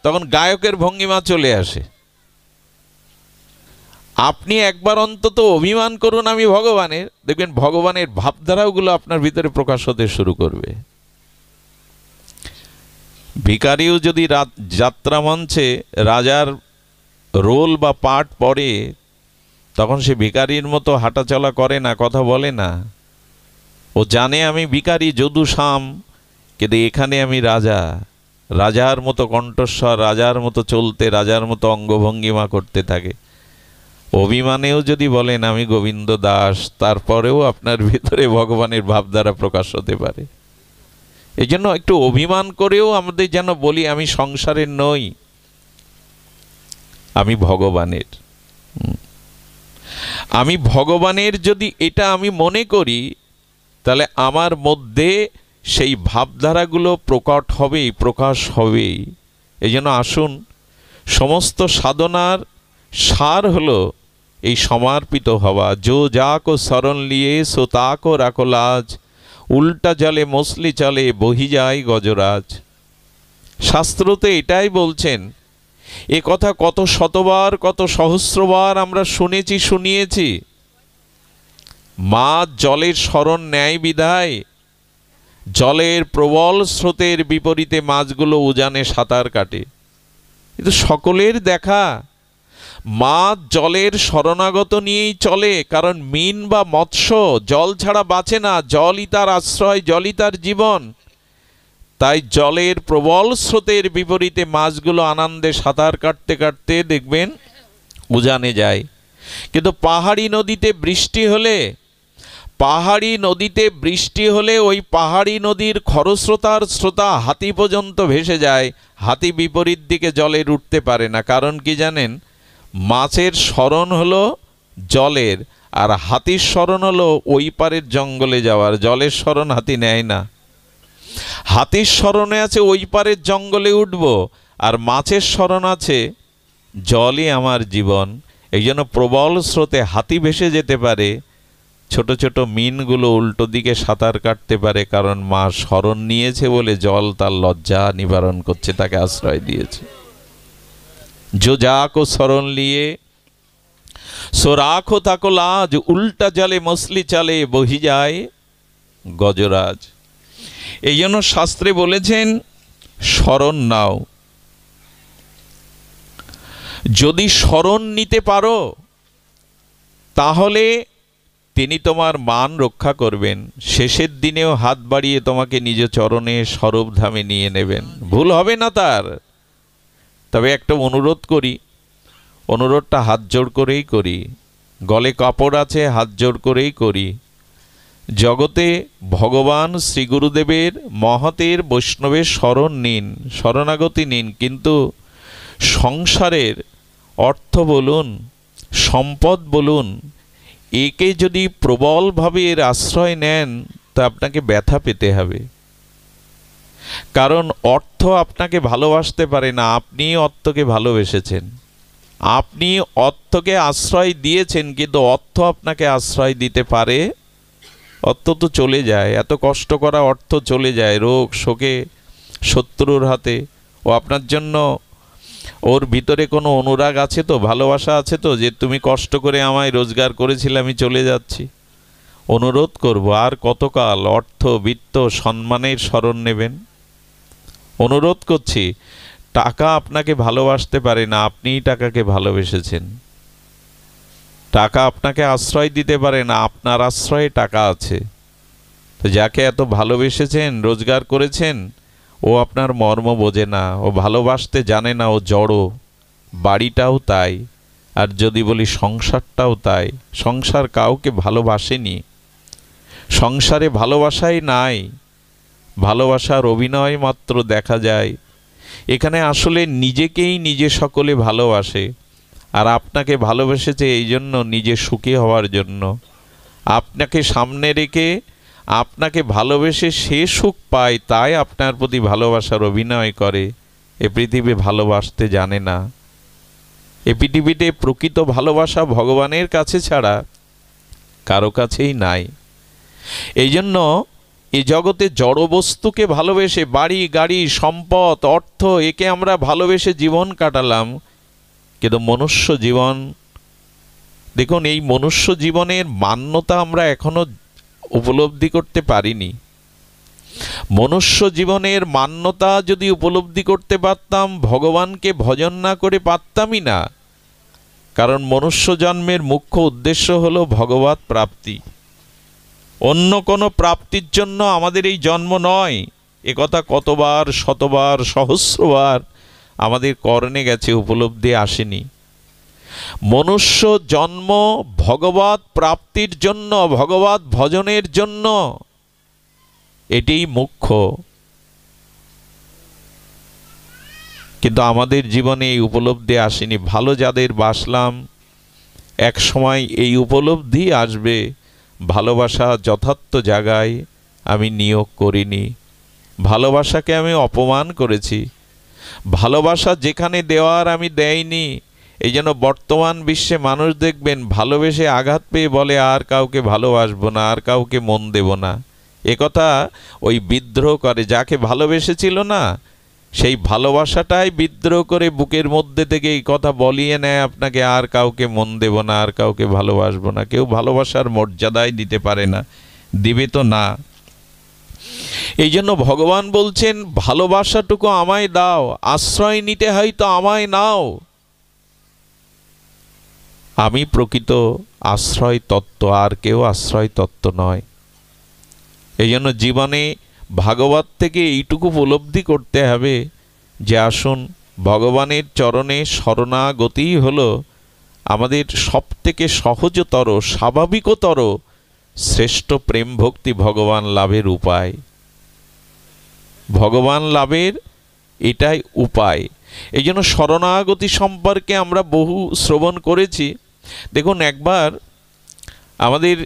তখন গায়কের ভঙ্গিমা চলে আসে। আপনি একবার অন্তত অভিমান করুন আমি ভগবানের, দেখবেন ভগবানের ভাবধারাগুলো আপনার ভিতরে প্রকাশ হতে শুরু করবে। ভিখারিও যদি যাত্রা মঞ্চে রাজার রোল বা পার্ট পড়ে, তখন সে ভিখারির মতো হাঁটাচলা করে না, কথা বলে না। ও জানে আমি ভিখারি, যদু শাম, কিন্তু এখানে আমি রাজা। রাজার মতো কণ্ঠস্বর, রাজার মতো চলতে, রাজার মতো অঙ্গভঙ্গিমা করতে থাকে। অভিমানেও যদি বলেন আমি গোবিন্দ দাস, তারপরেও আপনার ভিতরে ভগবানের ভাবধারা প্রকাশ হতে পারে। এই জন্য একটু অভিমান করেও আমাদের যেন বলি আমি সংসারের নই, আমি ভগবানের। আমি ভগবানের যদি এটা আমি মনে করি, তাহলে আমার মধ্যে সেই ভাবধারাগুলো প্রকট হবেই, প্রকাশ হবেই। এই জন্য আসুন, সমস্ত সাধনার সার হলো এই সমর্পিত হওয়া। যো যাকো শরণ লিয়ে সো তাকো রাখো লাজ, উল্টা জলে মছলি চলে বহি যায় গজরাজ। শাস্ত্রতে এটাই বলছেন। এ কথা কত শতবার, কত সহস্রবার আমরা শুনেছি, শুনিয়েছি। মাছ জলের শরণ নেয় বিধায় জলের প্রবল স্রোতের বিপরীতে মাছগুলো উজানে সাঁতার কাটে। কিন্তু সকলের দেখা মাছ জলের শরণাগত নিয়েই চলে, কারণ মিন বা মৎস্য জল ছাড়া বাঁচে না, জলই তার আশ্রয়, জলই তার জীবন। তাই জলের প্রবল স্রোতের বিপরীতে মাছগুলো আনন্দে সাঁতার কাটতে কাটতে দেখবেন উজানে যায়। কিন্তু পাহাড়ি নদীতে বৃষ্টি হলে ওই পাহাড়ি নদীর খরস্রোতার স্রোতা হাতি পর্যন্ত ভেসে যায়। হাতি বিপরীত দিকে জলের উঠতে পারে না। কারণ কি জানেন? মাছের শরণ হলো জলের, আর হাতির শরণ হলো ওই পারের জঙ্গলে যাওয়ার। জলের শরণ হাতি নেয় না। হাতির শরণে আছে ওই পারের জঙ্গলে উঠব, আর মাছের শরণ আছে জলই আমার জীবন। এই জন্য প্রবল স্রোতে হাতি ভেসে যেতে পারে, ছোট ছোট মিনগুলো উল্টো দিকে সাঁতার কাটতে পারে, কারণ মা শরণ নিয়েছে বলে জল তার লজ্জা নিবারণ করছে, তাকে আশ্রয় দিয়েছে। যো যাকো শরণ লিয়ে সো রাখো তাকো লাজ, উল্টা জলে মছলি চলে বহি যায় গজরাজ। এই জন্য শাস্ত্রে বলেছেন শরণ নাও। যদি শরণ নিতে পারো তাহলে তিনি তোমার মান রক্ষা করবেন। শেষের দিনেও হাত বাড়িয়ে তোমাকে নিজ চরণে সরবধামে নিয়ে নেবেন, ভুল হবে না তার। তবে একটা অনুরোধ করি, অনুরোধটা হাত জোড় করেই করি, গলে কাপড় আছে, হাত জোড় করেই করি। জগতে ভগবান শ্রী গুরুদেবের মহতের বৈষ্ণবের শরণ নিন, শরণাগতি নিন, কিন্তু সংসারের অর্থ বলুন, সম্পদ বলুন, একে যদি প্রবলভাবে এর আশ্রয় নেন তা আপনাকে ব্যথা পেতে হবে। কারণ অর্থ আপনাকে ভালোবাসতে পারে না, আপনি অর্থকে ভালোবেসেছেন। আপনি অর্থকে আশ্রয় দিয়েছেন, কিন্তু অর্থ আপনাকে আশ্রয় দিতে পারে? অর্থ তো চলে যায়, এত কষ্ট করা অর্থ চলে যায় রোগ শোকে, শত্রুর হাতে। ও আপনার জন্য ওর ভিতরে কোনো অনুরাগ আছে তো, ভালোবাসা আছে তো, যে তুমি কষ্ট করে আমায় রোজগার করেছিলে, আমি চলে যাচ্ছি। অনুরোধ করব, আর কতকাল অর্থ বিত্ত সম্মানের শরণ নেবেন? অনুরোধ করছি, টাকা আপনাকে ভালোবাসতে পারে না, আপনিই টাকাকে ভালোবেসেছেন। টাকা আপনাকে আশ্রয় দিতে পারে না, আপনার আশ্রয়ে টাকা আছে। তো যাকে এত ভালোবেসেছেন, রোজগার করেছেন, ও আপনার মর্ম বোঝে না, ও ভালোবাসতে জানে না, ও জড়ো। বাড়িটাও তাই, আর যদি বলি সংসারটাও তাই। সংসার কাউকে ভালোবাসেনি, সংসারে ভালোবাসাই নাই, ভালোবাসার অভিনয় মাত্র দেখা যায়। এখানে আসলে নিজেকেই নিজে সকলে ভালোবাসে, আর আপনাকে ভালোবেসেছে এই জন্য নিজে সুখী হওয়ার জন্য। আপনাকে সামনে রেখে আপনাকে ভালোবেসে সে সুখ পায়, তাই আপনার প্রতি ভালোবাসার অভিনয় করে। এ পৃথিবী ভালোবাসতে জানে না। এ পৃথিবীতে প্রকৃত ভালোবাসা ভগবানের কাছে ছাড়া কারো কাছেই নাই। এই জন্য এ জগতে জড় বস্তুকে ভালোবেসে, বাড়ি গাড়ি সম্পদ অর্থ, একে আমরা ভালোবেসে জীবন কাটালাম। কিন্তু মনুষ্য জীবন, দেখুন, এই মনুষ্য জীবনের মান্যতা আমরা এখনো উপলব্ধি করতে পারিনি। মনুষ্য জীবনের মান্যতা যদি উপলব্ধি করতে পারতাম, ভগবানকে ভজন না করে পারতামই না। কারণ মনুষ্য জন্মের মুখ্য উদ্দেশ্য হলো ভগবৎ প্রাপ্তি। অন্য কোনো প্রাপ্তির জন্য আমাদের এই জন্ম নয়। একথা কতবার, শতবার, সহস্রবার আমাদের কর্ণে গেছে, উপলব্ধি আসেনি। মনুষ্য জন্ম ভগবৎ প্রাপ্তির জন্য, ভগবৎ ভজনের জন্য, এটাই মুখ্য। কিন্তু আমাদের জীবনে এই উপলব্ধি আসেনি। ভালো যাদের বাসলাম, এক সময় এই উপলব্ধি আসবে, ভালোবাসা যথার্থ জায়গায় আমি নিয়োগ করিনি, ভালোবাসাকে আমি অপমান করেছি, ভালোবাসা যেখানে দেওয়ার আমি দেইনি। এই জন্য বর্তমান বিশ্বে মানুষ দেখবেন ভালোবেসে আঘাত পেয়ে বলে আর কাউকে ভালোবাসবো না, আর কাউকে মন দেব না। একথা ওই বিদ্রোহ করে, যাকে ভালোবেসেছিল না সেই ভালোবাসাটাই বিদ্রোহ করে বুকের মধ্যে থেকে এই কথা বলিয়ে নেয় আপনাকে, আর কাউকে মন দেব না, আর কাউকে ভালোবাসবো না। কেউ ভালোবাসার মর্যাদাই দিতে পারে না, দিবে তো না। এই জন্য ভগবান বলছেন ভালোবাসাটুকু আমায় দাও, আশ্রয় নিতে হয় তো আমায় নাও। আমি প্রকৃত আশ্রয় তত্ত্ব, আর কেউ আশ্রয় তত্ত্ব নয়। এই জন্য জীবনে ভাগবত থেকে এইটুকু উপলব্ধি করতে হবে যে আসুন ভগবানের চরণে শরণাগতি হলো আমাদের সবথেকে সহজতর, স্বাভাবিকতর, শ্রেষ্ঠ প্রেম ভক্তি ভগবান লাভের উপায়। ভগবান লাভের এটাই উপায়। এই জন্য শরণাগতি সম্পর্কে আমরা বহু শ্রবণ করেছি। দেখুন, একবার আমাদের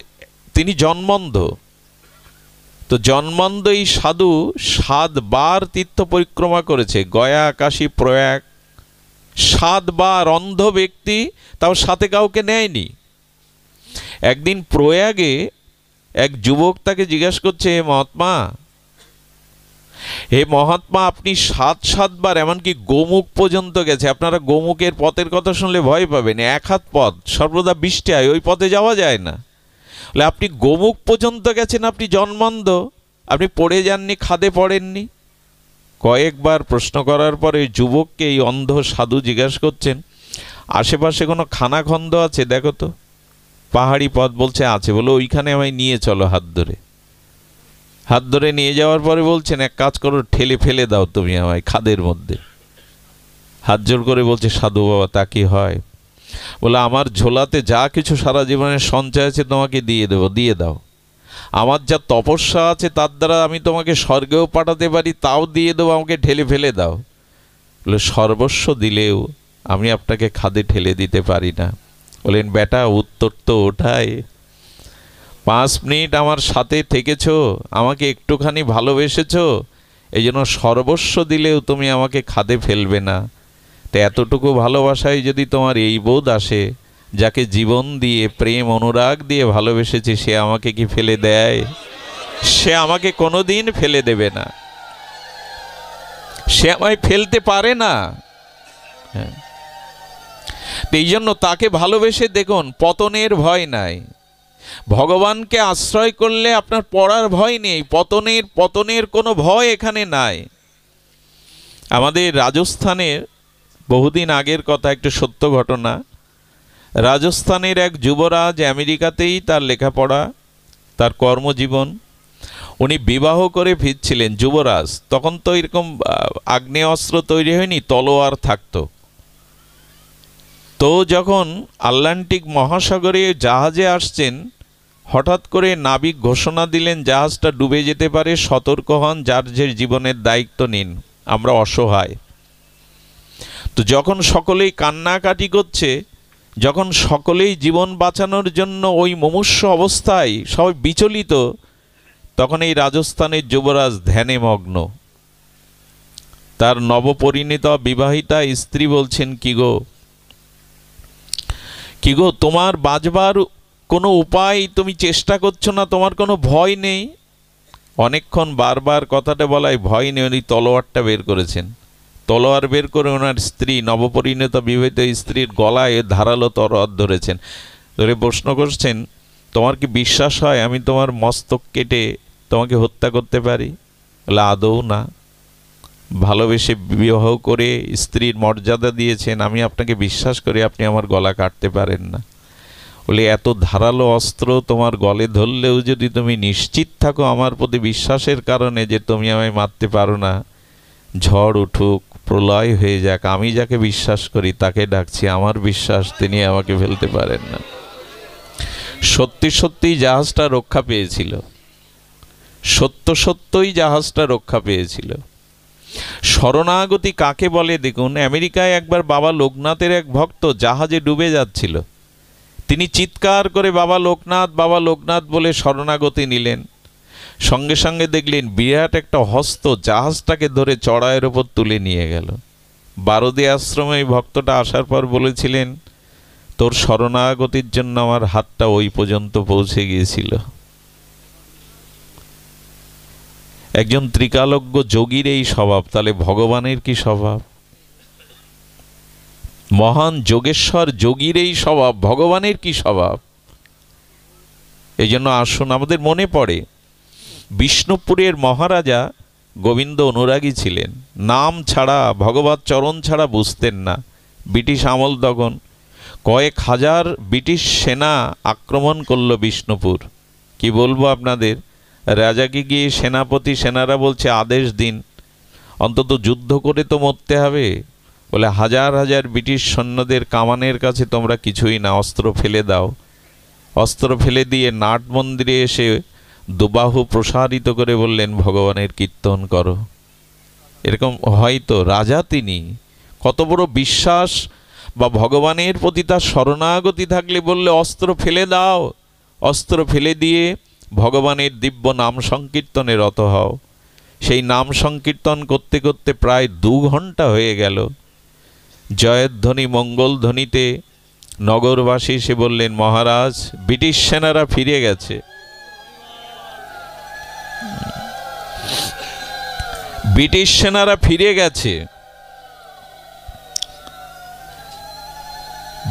তিনি জন্মন্ধ, তো জন্মন্ধ এই সাধু 7 বার তীর্থ পরিক্রমা করেছে, গয়া, কাশী, প্রয়াগ। 7 বার অন্ধ ব্যক্তি, তাও সাথে কাউকে নেয়নি। একদিন প্রয়াগে এক যুবক তাকে জিজ্ঞাসা করছে, হে মহাত্মা, আপনি 7 বার, এমনকি গোমুখ পর্যন্ত গেছে। আপনারা গোমুখের পথের কথা শুনলে ভয় পাবেন, 1 হাত পথ, সর্বদা বৃষ্টি হয়, ওই পথে যাওয়া যায় না। বলে আপনি গোমুখ পর্যন্ত গেছেন, আপনি জন্মান্ধ, আপনি পড়ে যাননি, খাদে পড়েননি? কয়েকবার প্রশ্ন করার পরে যুবককে এই অন্ধ সাধু জিজ্ঞাসা করছেন, আশেপাশে কোনো খানাখন্দ আছে দেখো তো, পাহাড়ি পথ। বলছে আছে। বলে ওইখানে আমায় নিয়ে চলো হাত ধরে। হাত ধরে নিয়ে যাওয়ার পরে বলছেন, এক কাজ করো, ঠেলে ফেলে দাও তুমি আমায় খাদের মধ্যে। হাত জোর করে বলছে, সাধু বাবা তা কি হয়? বলে আমার ঝোলাতে যা কিছু সারা জীবনের সঞ্চয় আছে তোমাকে দিয়ে দেবো, দিয়ে দাও। আমার যা তপস্যা আছে তার দ্বারা আমি তোমাকে স্বর্গেও পাঠাতে পারি, তাও দিয়ে দেবো, আমাকে ঠেলে ফেলে দাও। বলে সর্বস্ব দিলেও আমি আপনাকে খাদে ঠেলে দিতে পারি না। বলেন বেটা, উত্তর তো ওঠায়, 5 মিনিট আমার সাথে থেকেছো, আমাকে একটুখানি ভালোবেসেছো, এই জন্য সর্বস্ব দিলেও তুমি আমাকে খাদে ফেলবে না। তো এতটুকু ভালোবাসায় যদি তোমার এই বোধ আসে, যাকে জীবন দিয়ে প্রেম অনুরাগ দিয়ে ভালোবেসেছি সে আমাকে কি ফেলে দেয়? সে আমাকে কোনোদিন ফেলে দেবে না, সে আমায় ফেলতে পারে না। এই জন্য তাকে ভালোবেসে দেখুন, পতনের ভয় নাই। ভগবানকে আশ্রয় করলে আপনার পড়ার ভয় নেই, পতনের কোনো ভয় এখানে নাই। আমাদের রাজস্থানের বহুদিন আগের কথা, একটু সত্য ঘটনা। রাজস্থানের এক যুবরাজ, আমেরিকাতেই তার লেখাপড়া, তার কর্মজীবন। উনি বিবাহ করে ফিরছিলেন, যুবরাজ। তখন তো এরকম আগ্নেয়াস্ত্র তৈরি হয়নি, তলোয়ার থাকতো। তো যখন আটলান্টিক মহাসাগরে জাহাজে আসছেন, হঠাৎ করে নাবিক ঘোষণা দিলেন জাহাজটা ডুবে যেতে পারে, সতর্ক হন, যার যে জীবনের দায়িত্ব নিন, আমরা অসহায়। তো যখন সকলেই কান্নাকাটি করছে, যখন সকলেই জীবন বাঁচানোর জন্য ওই মুমূর্ষু অবস্থায় সবাই বিচলিত, তখন এই রাজস্থানের যুবরাজ ধ্যানে মগ্ন। তার নবপরিণীতা বিবাহিতা স্ত্রী বলছেন, কি গো তোমার বাঁচবার কোনো উপায় তুমি চেষ্টা করছো না? তোমার কোনো ভয় নেই? অনেকক্ষণ বারবার কথাটা বলায় ভয় নেই, উনি তলোয়ারটা বের করেছেন। তলোয়ার বের করে ওনার স্ত্রী, নবপরিণীতা বিবাহিত স্ত্রীর গলায় ধারালো তলোয়ার ধরেছেন। ধরে প্রশ্ন করছেন, তোমার কি বিশ্বাস হয় আমি তোমার মস্তক কেটে তোমাকে হত্যা করতে পারি? বলে আদৌ না, ভালোবেসে বিবাহ করে স্ত্রীর মর্যাদা দিয়েছেন, আমি আপনাকে বিশ্বাস করি আপনি আমার গলা কাটতে পারেন না। বলে এত ধারালো অস্ত্র তোমার গলে ধরলেও যদি তুমি নিশ্চিত থাকো আমার প্রতি বিশ্বাসের কারণে যে তুমি আমায় মারতে পারো না, ঝড় উঠুক, প্রলয় হয়ে যাক, আমি যাকে বিশ্বাস করি তাকে ডাকছি, আমার বিশ্বাস তিনি আমাকে ফেলতে পারেন না। সত্যি সত্যিই জাহাজটা রক্ষা পেয়েছিল, সত্যই জাহাজটা রক্ষা পেয়েছিল। শরণাগতি কাকে বলে দেখুন। আমেরিকায় একবার বাবা লোকনাথের এক ভক্ত জাহাজে ডুবে যাচ্ছিল, তিনি চিৎকার করে বাবা লোকনাথ বলে শরণাগতি নিলেন। সঙ্গে সঙ্গে দেখলেন বিরাট একটা হস্ত জাহাজটাকে ধরে চড়াইয়ের ওপর তুলে নিয়ে গেল। বারদী আশ্রমে এই ভক্তটা আসার পর বলেছিলেন, তোর শরণাগতির জন্য আমার হাতটা ওই পর্যন্ত পৌঁছে গিয়েছিল। একজন ত্রিকালজ্ঞ যোগীর এই স্বভাব, তাহলে ভগবানের কি স্বভাব? মহান যোগেশ্বর যোগীর এই স্বভাব, ভগবানের কি স্বভাব? এই জন্য আসুন, আমাদের মনে পড়ে বিষ্ণুপুরের মহারাজা গোবিন্দ অনুরাগী ছিলেন। নাম ছাড়া, ভগবত চরণ ছাড়া বুঝতেন না। ব্রিটিশ আমল তখন, কয়েক হাজার ব্রিটিশ সেনা আক্রমণ করল বিষ্ণুপুর। কি বলবো আপনাদের, রাজাকে গিয়ে সেনাপতি, সেনারা বলছে আদেশ দিন, অন্তত যুদ্ধ করে তো মরতে হবে। বলে হাজার হাজার ব্রিটিশ সৈন্যদের কামানের কাছে তোমরা কিছুই না, অস্ত্র ফেলে দাও। অস্ত্র ফেলে দিয়ে নাট মন্দিরে এসে দুবাহু প্রসারিত করে বললেন, ভগবানের কীর্তন করো। এরকম হয়তো রাজা, তিনি কত বড় বিশ্বাস বা ভগবানের প্রতি তার শরণাগতি থাকলে বললে অস্ত্র ফেলে দাও, অস্ত্র ফেলে দিয়ে ভগবানের দিব্য নাম সংকীর্তনে রত হও। সেই নাম সংকীর্তন করতে করতে প্রায় 2 ঘন্টা হয়ে গেল। জয়ধ্বনি মঙ্গল ধ্বনিতে নগরবাসী এসে বললেন, মহারাজ ব্রিটিশ সেনারা ফিরে গেছে। ব্রিটিশ সেনারা ফিরে গেছে।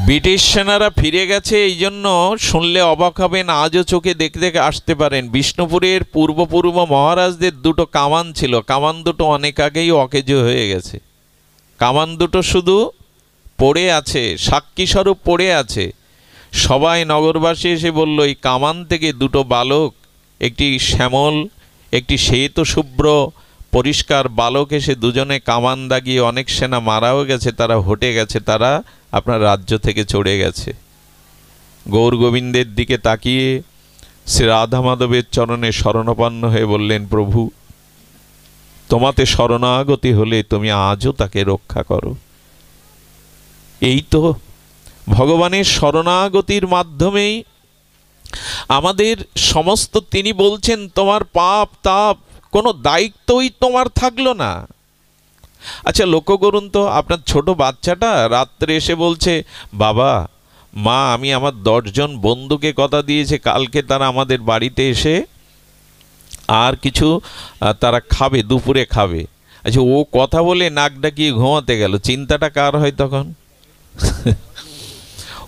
ব্রিটিশ সেনারা ফিরে গেছে, এই জন্য শুনলে অবাক হবেন, আজও চোখে দেখতে আসতে পারেন। বিষ্ণুপুরের পূর্ব মহারাজদের 2টো কামান ছিল, কামান দুটো অনেক আগেই অকেজো হয়ে গেছে। কামান দুটো শুধু পড়ে আছে, সাক্ষী স্বরূপ পড়ে আছে। সবাই নগরবাসী এসে বলল, এই কামান থেকে 2টো বালক, একটি শ্যামল একটি শ্বেত শুভ্র পরিষ্কার বালক এসে দুজনে কামান দাগিয়ে অনেক সেনা মারাও গেছে, তারা হটে গেছে, তারা আপনার রাজ্য থেকে চড়ে গেছে। গৌর গোবিন্দের দিকে তাকিয়ে শ্রী রাধা মাধবের চরণে শরণাপন্ন হয়ে বললেন, প্রভু তোমাতে শরণাগতি হলে তুমি আজও তাকে রক্ষা করো। এই তো ভগবানের শরণাগতির মাধ্যমেই আমাদের সমস্ত, তিনি বলছেন তোমার পাপ তাপ কোনো দায়িত্বই তোমার থাকলো না। আচ্ছা লক্ষ্য করুন তো, আপনার ছোট বাচ্চাটা রাত্রে এসে বলছে, বাবা মা আমি আমার 10 জন বন্ধুকে কথা দিয়েছে কালকে তারা আমাদের বাড়িতে এসে আর কিছু তারা খাবে, দুপুরে খাবে। আচ্ছা ও কথা বলে নাক ডাকিয়ে ঘুমাতে গেল, চিন্তাটা কার হয় তখন?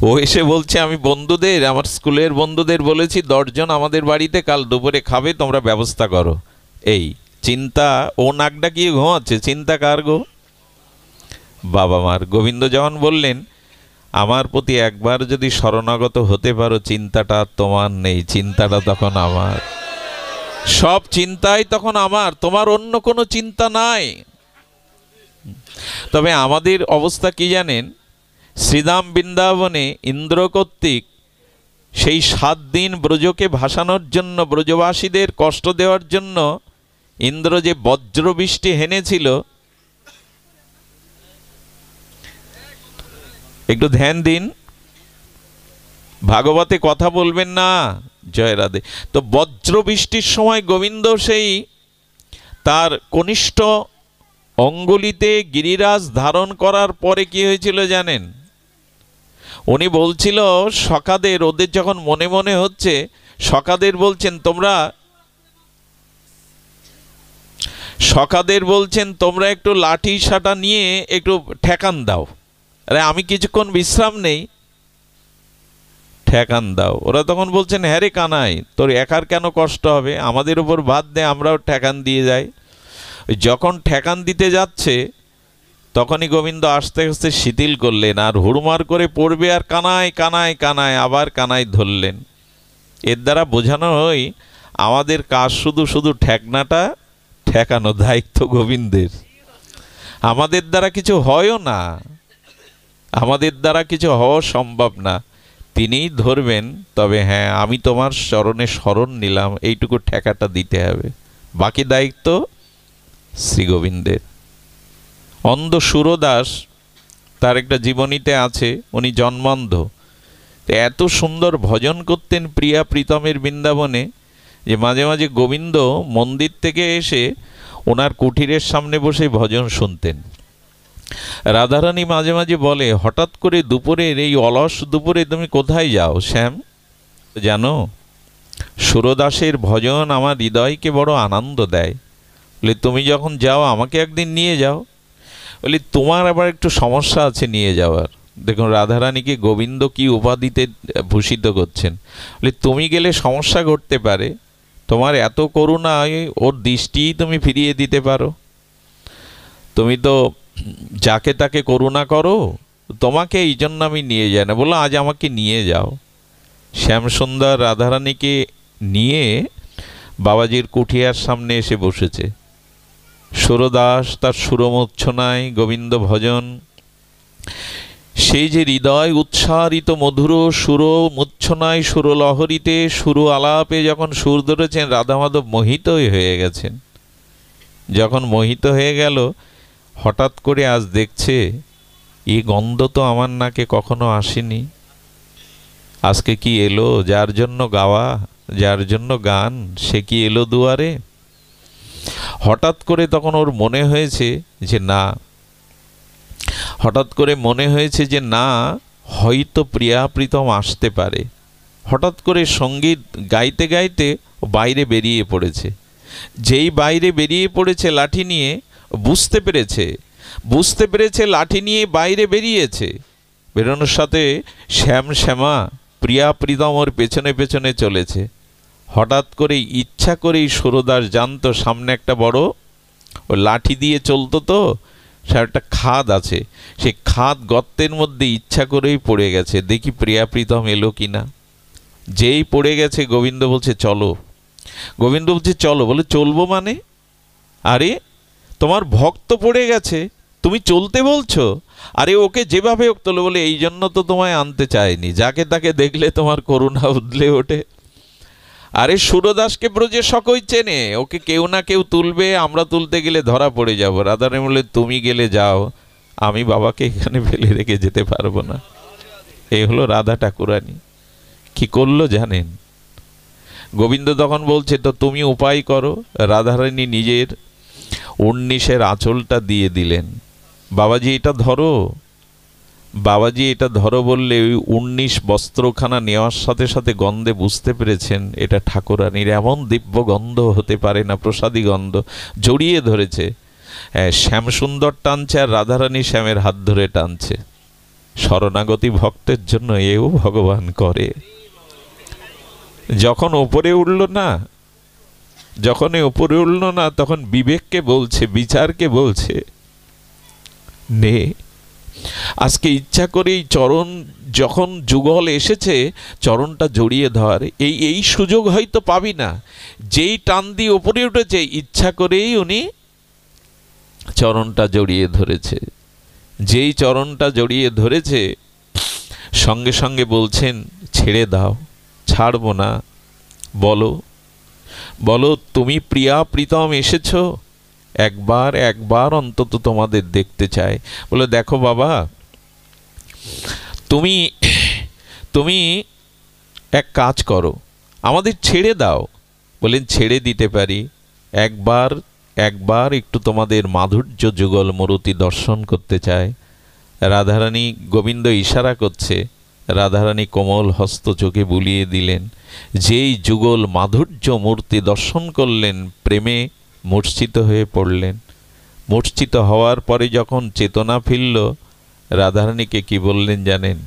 ও এসে বলছে, আমি বন্ধুদের, আমার স্কুলের বন্ধুদের বলেছি 10 জন আমাদের বাড়িতে কাল দুপুরে খাবে, তোমরা ব্যবস্থা করো। এই চিন্তা, ও নাক ডাকিয়ে ঘুমাচ্ছে, চিন্তা কার গো? বাবা মার। গোবিন্দ যখন বললেন, আমার প্রতি একবার যদি শরণাগত হতে পারো, চিন্তাটা তোমার নেই, চিন্তাটা তখন আমার। সব চিন্তাই তখন আমার, তোমার অন্য কোনো চিন্তা নাই। তবে আমাদের অবস্থা কি জানেন, শ্রীধাম বৃন্দাবনে ইন্দ্র কর্তৃক সেই 7 দিন ব্রজকে ভাসানোর জন্য, ব্রজবাসীদের কষ্ট দেওয়ার জন্য ইন্দ্র যে বজ্রবৃষ্টি হেনেছিল, একটু ধ্যান দিন, ভাগবতে কথা বলবেন না, জয় রাধে। তো বজ্রবৃষ্টির সময় গোবিন্দ সেই তার কনিষ্ঠ অঙ্গুলিতে গিরিরাজ ধারণ করার পরে কি হয়েছিল জানেন? উনি বলছিল সখাদের, ওদের যখন মনে মনে হচ্ছে, সখাদের বলছেন তোমরা একটু লাঠি সাটা নিয়ে একটু ঠেকান দাও। আরে আমি কিছুক্ষণ বিশ্রাম নেই, ঠেকান দাও। ওরা তখন বলছেন, হ্যাঁ রে কানাই, তোর একার কেন কষ্ট হবে, আমাদের উপর ভাত দে, আমরাও ঠেকান দিয়ে যাই। যখন ঠেকান দিতে যাচ্ছে তখনই গোবিন্দ আস্তে আস্তে শিথিল করলেন, আর হুড়মার করে পড়বে, আর কানায় কানায় কানায়, আবার কানায় ধরলেন। এর দ্বারা বোঝানো হয় আমাদের কাজ শুধু শুধু ঠেকনাটা ঠেকানো, দায়িত্ব গোবিন্দের। আমাদের দ্বারা কিছু হয়ও না, আমাদের দ্বারা কিছু হওয়া সম্ভব না, তিনিই ধরবেন। তবে হ্যাঁ, আমি তোমার চরণে শরণ নিলাম, এইটুকু ঠেকাটা দিতে হবে, বাকি দায়িত্ব শ্রী গোবিন্দের। অন্ধ সুরদাস, তার একটা জীবনীতে আছে, উনি জন্মান্ধ, এত সুন্দর ভজন করতেন প্রিয়া প্রীতমের বৃন্দাবনে যে মাঝে মাঝে গোবিন্দ মন্দির থেকে এসে ওনার কুঠিরের সামনে বসে ভজন শুনতেন। রাধারানী মাঝে মাঝে বলে, হঠাৎ করে দুপুরের এই অলস দুপুরে তুমি কোথায় যাও শ্যাম? জানো, সুরদাসের ভজন আমার হৃদয়কে বড় আনন্দ দেয়। বলে, তুমি যখন যাও আমাকে একদিন নিয়ে যাও। বলি, তোমার আবার একটু সমস্যা আছে নিয়ে যাওয়ার। দেখুন রাধারানীকে গোবিন্দ কি উপাধিতে ভূষিত করছেন। বলে, তুমি গেলে সমস্যা ঘটতে পারে, তোমার এত করুণায় ওর দৃষ্টিই তুমি ফিরিয়ে দিতে পারো। তুমি তো যাকে তাকে করুণা করো, তোমাকে এই জন্য আমি নিয়ে যাই না। বললো, আজ আমাকে নিয়ে যাও। শ্যামসুন্দর রাধারানীকে নিয়ে বাবাজির কুঠিয়ার সামনে এসে বসেছে। সুরদাস তার সুরমূর্ছনায় গোবিন্দ ভজন, সেই যে হৃদয় উচ্ছ্বারিত মধুর সুর মূর্ছনায় সুরলহরীতে সুর আলাপে যখন সুর ধরেছেন, রাধা মাধব মোহিতই হয়ে গেছেন। যখন মোহিত হয়ে গেল, হঠাৎ করে আজ দেখছে এই গন্ধ তো আমার নাকে কখনো আসেনি। আজকে কি এলো? যার জন্য গাওয়া, যার জন্য গান, সে কি এলো দুয়ারে? হঠাৎ করে তখন ওর মনে হয়েছে যে না, হঠাৎ করে মনে হয়েছে যে না, হয়তো প্রিয়া প্রীতম আসতে পারে। হঠাৎ করে সঙ্গীত গাইতে গাইতে বাইরে বেরিয়ে পড়েছে। যেই বাইরে বেরিয়ে পড়েছে লাঠি নিয়ে, বুঝতে পেরেছে লাঠি নিয়ে বাইরে বেরিয়েছে। বেরোনোর সাথে শ্যাম শ্যামা প্রিয়া প্রীতম ওর পেছনে পেছনে চলেছে। হঠাৎ করে ইচ্ছা করেই সুরদাস জানতো সামনে একটা বড় ও লাঠি দিয়ে চলতো, তো সে একটা খাদ আছে, সেই খাদ গর্তের মধ্যে ইচ্ছা করেই পড়ে গেছে, দেখি প্রিয়া প্রীতম এলো কিনা। যেই পড়ে গেছে গোবিন্দ বলছে চলো। গোবিন্দ বলছে চলো। বলে, চলবো মানে? আরে তোমার ভক্ত পড়ে গেছে, তুমি চলতে বলছো? আরে ওকে যেভাবে হোক তোলো। বলে, এই জন্য তো তোমায় আনতে চাইনি, যাকে তাকে দেখলে তোমার করুণা উদলে ওঠে। আরে সুরদাসকে ব্রজে সকই চেনে, ওকে কেউ না কেউ তুলবে, আমরা তুলতে গেলে ধরা পড়ে যাব। রাধারানী বলে, তুমি গেলে যাও, আমি বাবাকে এখানে ফেলে রেখে যেতে পারবো না। এই হলো রাধা ঠাকুরানী। কি করলো জানেন? গোবিন্দ তখন বলছে, তো তুমি উপায় করো। রাধারানী নিজের 19-এর আঁচলটা দিয়ে দিলেন। বাবাজি এটা ধরো, বাবাজি এটা ধরো বললে ওই 19 বস্ত্রখানা নেওয়ার সাথে সাথে গন্ধে বুঝতে পেরেছেন এটা ঠাকুরানীর। এমন দিব্য গন্ধ হতে পারে না, প্রসাদী গন্ধ। জড়িয়ে ধরেছে। শ্যামসুন্দর টানছে আর রাধারানী শ্যামের হাত ধরে টানছে। শরণাগতি ভক্তের জন্য এও ভগবান করে। যখন ওপরে উঠল না, তখন বিবেককে বলছে, বিচারকে বলছে, নে আজকে ইচ্ছা করে এই চরণ যখন যুগল এসেছে, চরণটা জড়িয়ে ধর। এই সুযোগ হয়তো পাবি না। যেই টান দিয়ে ওপরে উঠেছে, ইচ্ছা করেই উনি চরণটা জড়িয়ে ধরেছে। যেই চরণটা জড়িয়ে ধরেছে, সঙ্গে সঙ্গে বলছেন, ছেড়ে দাও, ছাড়বো না। বলো তুমি প্রিয়া প্রীতম এসেছ, একবার অন্তত তোমাদের দেখতে চাই। বলে, দেখো বাবা, তুমি এক কাজ করো, আমাদের ছেড়ে দাও। বলেন, ছেড়ে দিতে পারি, একবার একটু তোমাদের মাধুর্য যুগল মূর্তি দর্শন করতে চায়। রাধারানী, গোবিন্দ ইশারা করছে, রাধারানী কোমল হস্ত চোখে বুলিয়ে দিলেন। যেই যুগল মাধুর্য মূর্তি দর্শন করলেন, প্রেমে মূর্ছিত হয়ে পড়লেন। মূর্ছিত হওয়ার পরে যখন চেতনা ফিরল, রাধারানীকে কি বললেন জানেন?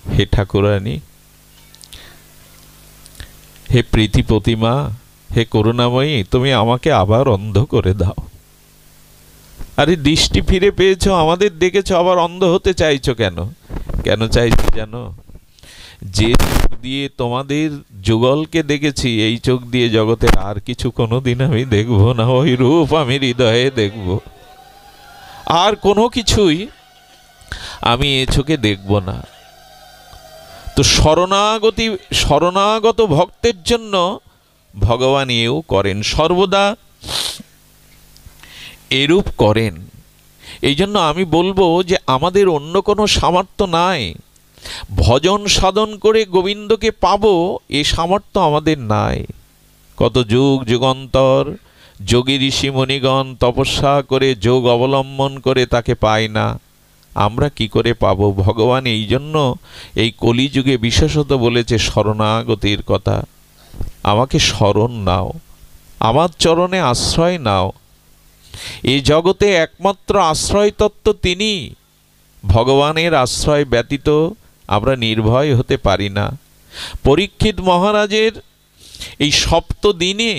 হে ঠাকুরানী, হে প্রীতি প্রতিমা, হে করুণাময়ী, তুমি আমাকে আবার অন্ধ করে দাও। আরে দৃষ্টি ফিরে পেয়েছো, আমাদের দেখেছো, আবার অন্ধ হতে চাইছো কেন? কেন চাইছো জানো? যে চোখ দিয়ে তোমাদের যুগলকে দেখেছি, এই চোখ দিয়ে জগতের আর কিছু কোনোদিন আমি দেখব না। ওই রূপ আমি হৃদয়ে দেখব, আর কোনো কিছুই আমি এ চোখে দেখব না। তো শরণাগত ভক্তের জন্য ভগবান এও করেন, সর্বদা এরূপ করেন। এই জন্য আমি বলবো যে আমাদের অন্য কোনো সামর্থ্য নাই। ভজন সাধন করে গোবিন্দকে পাবো, এ সামর্থ্য আমাদের নাই। কত যুগ যুগান্তর যোগী ঋষি মুনিগণ তপস্যা করে যোগ অবলম্বন করে তাকে পায় না, আমরা কি করে পাব? ভগবান এই জন্য এই কলিযুগে বিশেষত বলেছে শরণাগতির কথা। আমাকে শরণ নাও, আমার চরণে আশ্রয় নাও। এই জগতে একমাত্র আশ্রয় তত্ত্ব তিনি। ভগবানের আশ্রয় ব্যতীত আমরা নির্ভয় হতে পারি না। পরীক্ষিত মহারাজের এই সপ্ত দিনে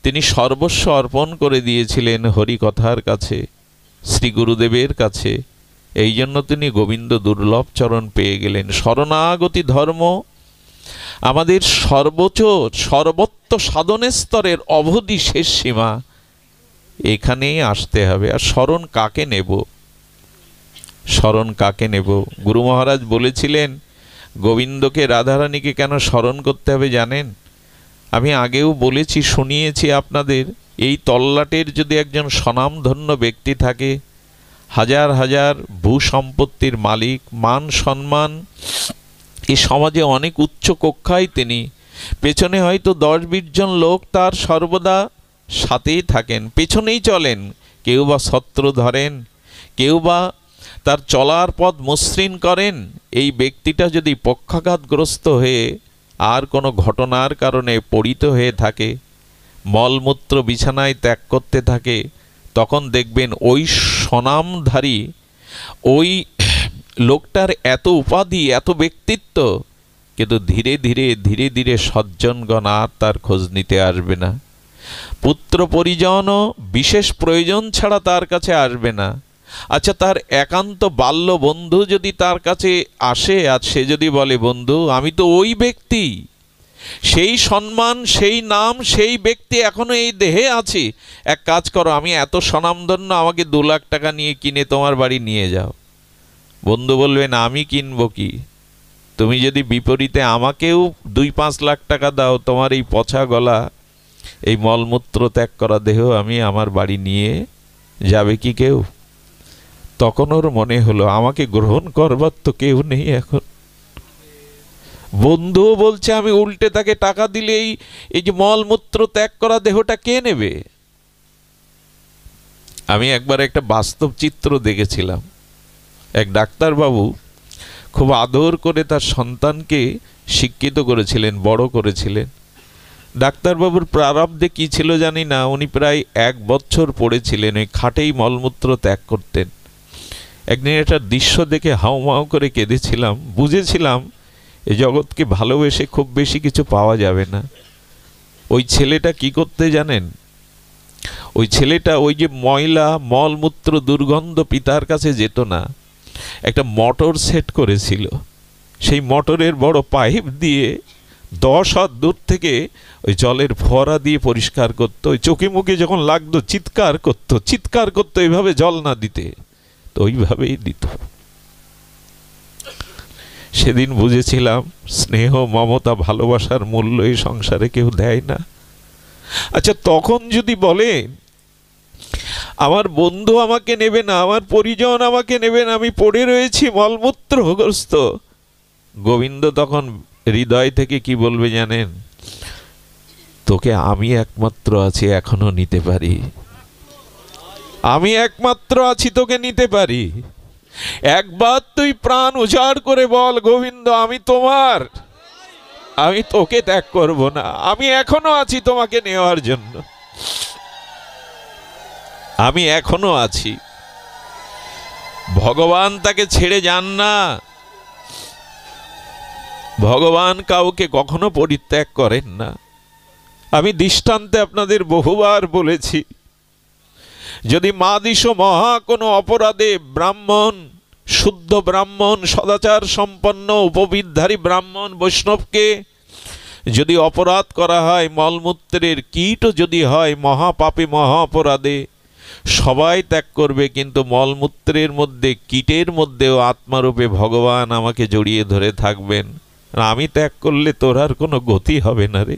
তিনি সর্বস্ব অর্পণ করে দিয়েছিলেন হরিকথার কাছে, শ্রী গুরুদেবের কাছে। এই জন্য তিনি গোবিন্দ দুর্লভ চরণ পেয়ে গেলেন। শরণাগতি ধর্ম আমাদের সর্বোচ্চ সর্বত্র সাধনের স্তরের অবধি শেষ সীমা। এখানেই আসতে হবে। আর শরণ কাকে নেব? শরণ কাকে নেব? গুরু মহারাজ বলেছিলেন গোবিন্দকে রাধারানীকে কেন স্মরণ করতে হবে জানেন? আমি আগেও বলেছি, শুনিয়েছি আপনাদের। এই তল্লাটের যদি একজন স্বনামধন্য ব্যক্তি থাকে, হাজার হাজার ভূ সম্পত্তির মালিক, মান সম্মান, এই সমাজে অনেক উচ্চ কক্ষায় তিনি, পেছনে হয়তো 10-20 জন লোক তার সর্বদা সাথেই থাকেন, পেছনেই চলেন। কেউ বা ছত্র ধরেন, কেউ বা তার চলার পথ মসৃণ করেন। এই ব্যক্তিটা যদি পক্ষাঘাতগ্রস্ত হয়ে আর কোনো ঘটনার কারণে পড়িত হয়ে থাকে, মলমূত্র বিছানায় ত্যাগ করতে থাকে, তখন দেখবেন ওই স্বনামধারী ওই লোকটার এত উপাধি, এত ব্যক্তিত্ব, কিন্তু ধীরে ধীরে ধীরে ধীরে সজ্জনগণ আর তার খোঁজ নিতে আসবে না। পুত্র পরিজনও বিশেষ প্রয়োজন ছাড়া তার কাছে আসবে না। আচ্ছা, তার একান্ত বাল্য বন্ধু যদি তার কাছে আসে, আর সে যদি বলে, বন্ধু আমি তো ওই ব্যক্তি, সেই সম্মান, সেই নাম, সেই ব্যক্তি এখনো এই দেহে আছি, এক কাজ করো, আমি এত স্বনামধন্য, আমাকে 2 লাখ টাকা নিয়ে কিনে তোমার বাড়ি নিয়ে যাও। বন্ধু বলবে, না, আমি কিনবো কি? তুমি যদি বিপরীতে আমাকেও 2-5 লাখ টাকা দাও, তোমার এই পচা গলা, এই মলমূত্র ত্যাগ করা দেহ আমি আমার বাড়ি নিয়ে যাবে কি কেউ? তখন ওর মনে হলো, আমাকে গ্রহণ করবার তো কেউ নেই এখন। বন্ধু বলছে, আমি উল্টে তাকে টাকা দিলেই এই যে মলমূত্র ত্যাগ করা দেহটা কে নেবে? আমি একবার একটা বাস্তব চিত্র দেখেছিলাম। এক ডাক্তারবাবু খুব আদর করে তার সন্তানকে শিক্ষিত করেছিলেন, বড় করেছিলেন। ডাক্তারবাবুর প্রারব্ধে কি ছিল জানি না, উনি প্রায় 1 বছর পড়েছিলেন, ওই খাটেই মলমূত্র ত্যাগ করতেন। একদিন একটা দৃশ্য দেখে হাউমাউ করে কেঁদেছিলাম। বুঝেছিলাম এই জগৎকে ভালোবেসে খুব বেশি কিছু পাওয়া যাবে না। ওই ছেলেটা কি করতে জানেন? ওই ছেলেটা ওই যে ময়লা মলমূত্র দুর্গন্ধ পিতার কাছে যেত না, একটা মোটর সেট করেছিল। সেই মোটরের বড় পাইপ দিয়ে 10 হাত দূর থেকে ওই জলের ফোয়ারা দিয়ে পরিষ্কার করতো। ওই চোখে মুখে যখন লাগতো চিৎকার করতো এইভাবে জল না দিতে, তো ওইভাবেই দিত। সেদিন বুঝেছিলাম স্নেহ, মমতা, ভালোবাসার মূল্য এই সংসারে কেউ দেয় না। আচ্ছা, তখন যদি বলে আমার বন্ধু আমাকে নেবে না, আমার পরিজন আমাকে নেবে না, আমি পড়ে রয়েছি মলমূত্রগ্রস্ত, গোবিন্দ তখন হৃদয় থেকে কি বলবে জানেন? তোকে আমি একমাত্র আছি, এখনো নিতে পারি। আমি একমাত্র আছি, তোকে নিতে পারি। একবার তুই প্রাণ উজাড় করে বল, গোবিন্দ আমি তোমার, আমি তোকে ত্যাগ করব না, আমি এখনো আছি তোমাকে নেওয়ার জন্য, আমি এখনো আছি। ভগবান তাকে ছেড়ে যান না। ভগবান কাউকে কখনো পরিত্যাগ করেন না। আমি দৃষ্টান্তে আপনাদের বহুবার বলেছি, যদি মাদিশ মহা কোনো অপরাধে ব্রাহ্মণ, শুদ্ধ ব্রাহ্মণ, সদাচার সম্পন্ন উপবিধারী ব্রাহ্মণ বৈষ্ণবকে যদি অপরাধ করা হয়, মলমূত্রের কীটও যদি হয়, মহাপাপে মহা অপরাধে, সবাই ত্যাগ করবে, কিন্তু মলমূত্রের মধ্যে কীটের মধ্যেও আত্মারূপে ভগবান আমাকে জড়িয়ে ধরে থাকবেন। আমি ত্যাগ করলে তোর আর কোনো গতি হবে না রে।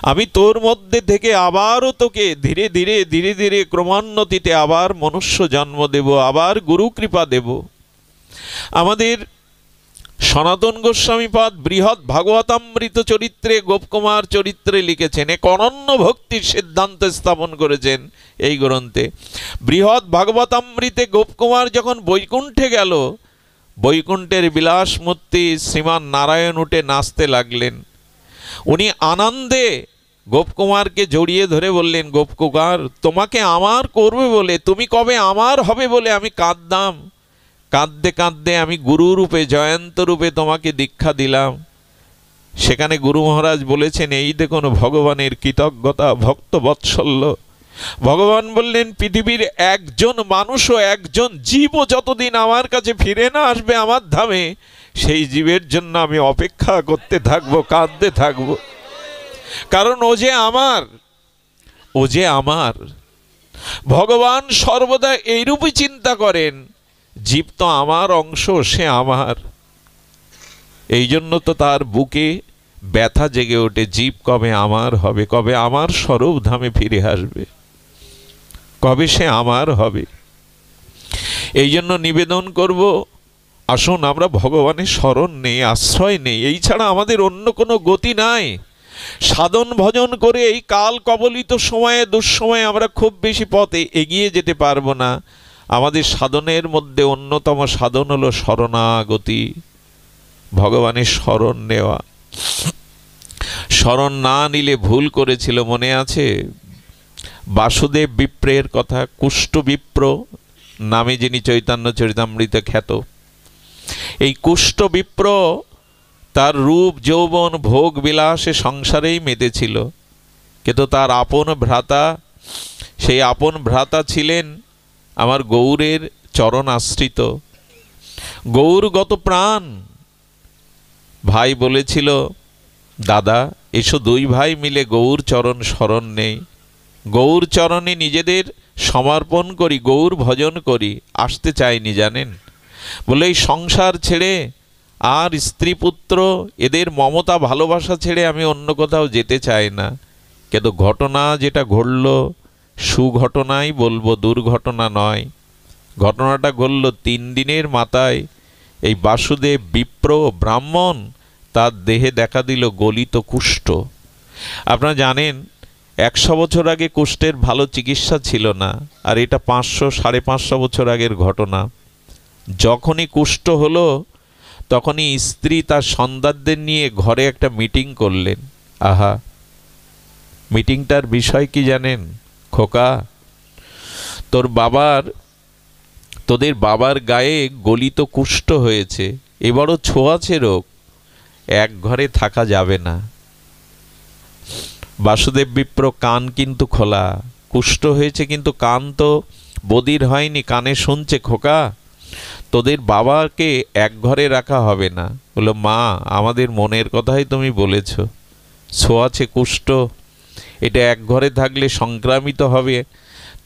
আমি তোর মধ্যে থেকে আবারও তোকে ধীরে ধীরে ধীরে ধীরে ক্রমান্বতিতে আবার মনুষ্য জন্ম দেব, আবার গুরু কৃপা দেব। আমাদের সনাতন গোস্বামীপাদ বৃহৎ ভাগবতামৃত চরিত্রে গোপকুমার চরিত্রে লিখেছেন, এক অনন্য ভক্তির সিদ্ধান্ত স্থাপন করেছেন এই গ্রন্থে। বৃহৎ ভাগবতামৃতে গোপকুমার যখন বৈকুণ্ঠে গেল, বৈকুণ্ঠের বিলাসমূর্তি শ্রীমান নারায়ণ উঠে নাচতে লাগলেন। উনি আনন্দে গোপকুমারকে জড়িয়ে ধরে বললেন, গোপকুমার, তোমাকে আমার করবে বলে, তুমি কবে আমার হবে বলে আমি কাঁদতাম। কাঁদতে কাঁদতে আমি গুরুরূপে, জয়ন্ত রূপে তোমাকে দীক্ষা দিলাম। সেখানে গুরু মহারাজ বলেছেন, এই দেখুন ভগবানের কৃতজ্ঞতা, ভক্ত বৎসল্য। ভগবান বললেন, পৃথিবীর একজন মানুষও, একজন জীবও যতদিন আমার কাছে ফিরে না আসবে আমার ধামে, সেই জীবের জন্য আমি অপেক্ষা করতে থাকবো, কাঁদতে থাকবো। কারণ ও যে আমার, ও যে আমার। ভগবান সর্বদা এইরূপই চিন্তা করেন, জীব তো আমার অংশ, সে আমার। এই জন্য তো তার বুকে ব্যথা জেগে ওঠে, জীব কবে আমার হবে, কবে আমার স্বরূপ ধামে ফিরে আসবে, কবে সে আমার হবে। এই জন্য নিবেদন করব, আসুন আমরা ভগবানের শরণ নেই, আশ্রয় নেই। এই ছাড়া আমাদের অন্য কোনো গতি নাই। সাধন ভজন করে এই কাল কবলিত সময়ে, দুঃসময়ে আমরা খুব বেশি পথে এগিয়ে যেতে পারবো না। আমাদের সাধনের মধ্যে অন্যতম সাধন হলো শরণাগতি, ভগবানের শরণ নেওয়া। শরণ না নিলে ভুল করেছিল, মনে আছে বাসুদেব বিপ্রের কথা? কুষ্ঠ বিপ্র নামে যিনি চৈতন্য চরিতামৃতে খ্যাত, এই কুষ্ঠ বিপ্র তার রূপ যৌবন ভোগ বিলাসে সংসারেই মেতেছিল। কিন্তু তার আপন ভ্রাতা, সেই আপন ভ্রাতা ছিলেন আমার গৌরের চরণ আশ্রিত, গৌরগত প্রাণ। ভাই বলেছিল, দাদা এসো দুই ভাই মিলে গৌর চরণ শরণ নেই, গৌর চরণে নিজেদের সমর্পণ করি, গৌর ভজন করি। আসতে চাইনি জানেন, বলে এই সংসার ছেড়ে আর স্ত্রী পুত্র এদের মমতা ভালোবাসা ছেড়ে আমি অন্য কোথাও যেতে চাই না। কিন্তু ঘটনা যেটা ঘটল, সুঘটনাই বলবো, দুর্ঘটনা নয়। ঘটনাটা ঘটল 3 দিনের মাথায় এই বাসুদেব বিপ্র ব্রাহ্মণ, তার দেহে দেখা দিল গলিত কুষ্ঠ। আপনারা জানেন 100 বছর আগে কুষ্ঠের ভালো চিকিৎসা ছিল না, আর এটা 500-550 বছর আগের ঘটনা। যখনই কুষ্ঠ হলো, তখনই স্ত্রী তার সন্তানদের নিয়ে ঘরে একটা মিটিং করলেন। আহা, মিটিংটার বিষয় কি জানেন? খোকা, তোদের বাবার গায়ে গলিত কুষ্ঠ হয়েছে, এবারও ছোঁয়াচে রোগ, এক ঘরে থাকা যাবে না। বাসুদেব বিপ্র কান কিন্তু খোলা, কুষ্ঠ হয়েছে কিন্তু কান তো বদির হয়নি, কানে শুনছে। খোকা, তোদের বাবাকে এক ঘরে রাখা হবে না। বললো, মা আমাদের মনের কথাই তুমি বলেছ, ছোঁয়াচে কুষ্ঠ, এটা এক ঘরে থাকলে সংক্রামিত হবে,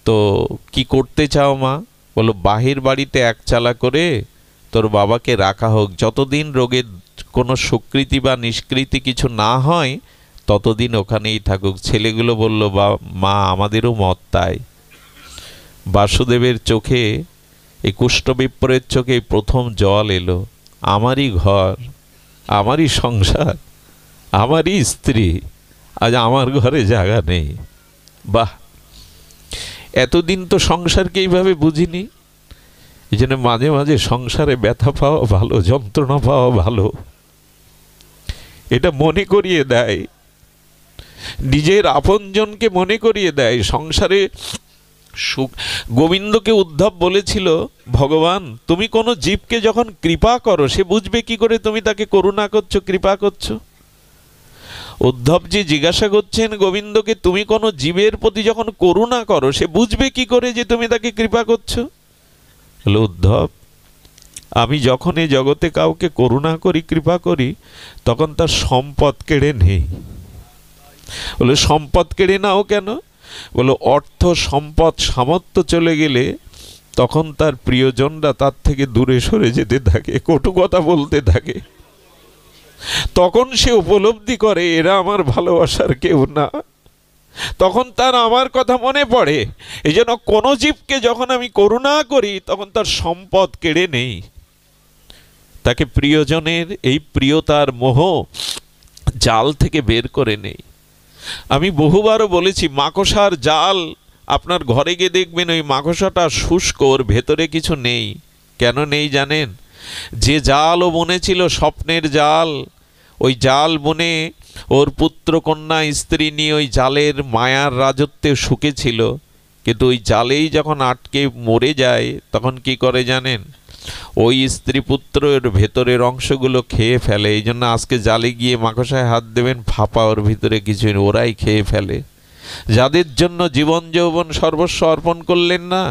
তো কি করতে চাও মা? বললো, বাহির বাড়িতে একচালা করে তোর বাবাকে রাখা হোক, যতদিন রোগের কোনো স্বীকৃতি বা নিষ্কৃতি কিছু না হয় ততদিন ওখানেই থাকুক। ছেলেগুলো বলল, মা আমাদেরও মত তাই। বাসুদেবের চোখে, এই কুষ্ঠবিপ্রের চোখে প্রথম জল এলো। আমারই ঘর, আমারই সংসার, আমারই স্ত্রী, আজ আমার ঘরে জায়গা নেই। বাহ, এতদিন তো সংসারকে এইভাবে বুঝিনি। এই জন্য মাঝে মাঝে সংসারে ব্যথা পাওয়া ভালো, যন্ত্রণা পাওয়া ভালো। এটা মনে করিয়ে দেয়, নিজের আপনজনকে মনে করিয়ে দেয় সংসারে সুখ। গোবিন্দকে উদ্ধব বলেছিল, ভগবান তুমি কোনো জীবকে যখন কৃপা করো, সে বুঝবে কি করে তুমি তাকে করুণা করছো, কৃপা করছো? উদ্ধবজি জিজ্ঞাসা করছেন গোবিন্দকে, তুমি কোনো জীবের প্রতি যখন করুণা করো, সে বুঝবে কি করে যে তুমি তাকে কৃপা করছো? বলে, উদ্ধব আমি যখন এই জগতে কাউকে করুণা করি, কৃপা করি, তখন তার সম্পদ কেড়ে নেই। বলে, সম্পদ কেড়ে নাও কেন? বলো, অর্থ সম্পদ সামর্থ্য চলে গেলে তখন তার প্রিয়জনরা তার থেকে দূরে সরে যেতে থাকে, কটু কথা বলতে থাকে। তখন সে উপলব্ধি করে এরা আমার ভালোবাসার কেউ না, তখন তার আমার কথা মনে পড়ে। এই জন্য কোনো জীবকে যখন আমি করুণা করি, তখন তার সম্পদ কেড়ে নেই, তাকে প্রিয়জনের এই প্রিয়তার মোহ জাল থেকে বের করে নেই। আমি বহুবারও বলেছি, মাকড়সার জাল আপনার ঘরে গিয়ে দেখবেন ওই মাকড়সাটা শুষ্ক, ওর ভেতরে কিছু নেই। কেন নেই জানেন? যে জাল ও বুনেছিল স্বপ্নের জাল, ওই জাল বুনে ওর পুত্র কন্যা স্ত্রী নিয়ে ওই জালের মায়ার রাজত্বে সুখে ছিল, কিন্তু ওই জালেই যখন আটকে মরে যায় তখন কি করে জানেন? ওই স্ত্রী পুত্রের ভেতরের অংশগুলো খেয়ে ফেলে। এই জন্য আজকে জালে গিয়ে মাকড়সায় হাত দেবেন, ফাঁপা, ওর ভিতরে কিছুই নেই, ওরাই খেয়ে ফেলে। যাদের জন্য জীবন যৌবন সর্বস্ব অর্পণ করলেন না,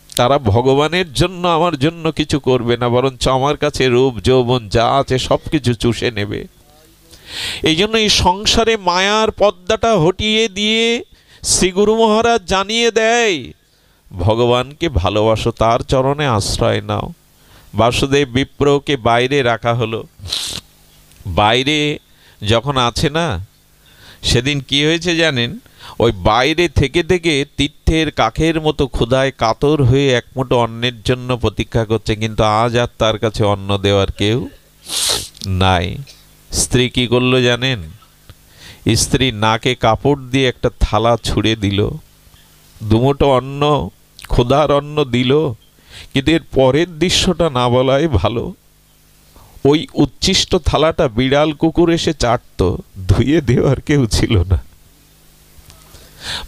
তারা ভগবানের জন্য আমার জন্য কিছু করবে না, বরঞ্চ আমার কাছে রূপ যৌবন যা আছে সব কিছু চুষে নেবে। এই জন্য এই সংসারে মায়ার পর্দাটা হটিয়ে দিয়ে শ্রীগুরু মহারাজ জানিয়ে দেয়, ভগবানকে ভালোবাসো, তার চরণে আশ্রয় নাও। বাসুদেব বিপ্রকে বাইরে রাখা হলো। বাইরে যখন আছে না, সেদিন কি হয়েছে জানেন? ওই বাইরে থেকে থেকে তীর্থের কাকের মতো ক্ষুধায় কাতর হয়ে এক মুঠো অন্নের জন্য প্রতীক্ষা করছে, কিন্তু আজ আর তার কাছে অন্ন দেওয়ার কেউ নাই। স্ত্রী কি করলো জানেন? স্ত্রী নাকে কাপড় দিয়ে একটা থালা ছুঁড়ে দিল, দুমুঠো অন্ন, ক্ষুধার অন্ন দিল, কিন্তু এর পরের দৃশ্যটা না বলাই ভালো। ওই উচ্ছিষ্ট থালাটা বিড়াল কুকুর এসে চাটত, ধুয়ে দেওয়ার কেউ ছিল না।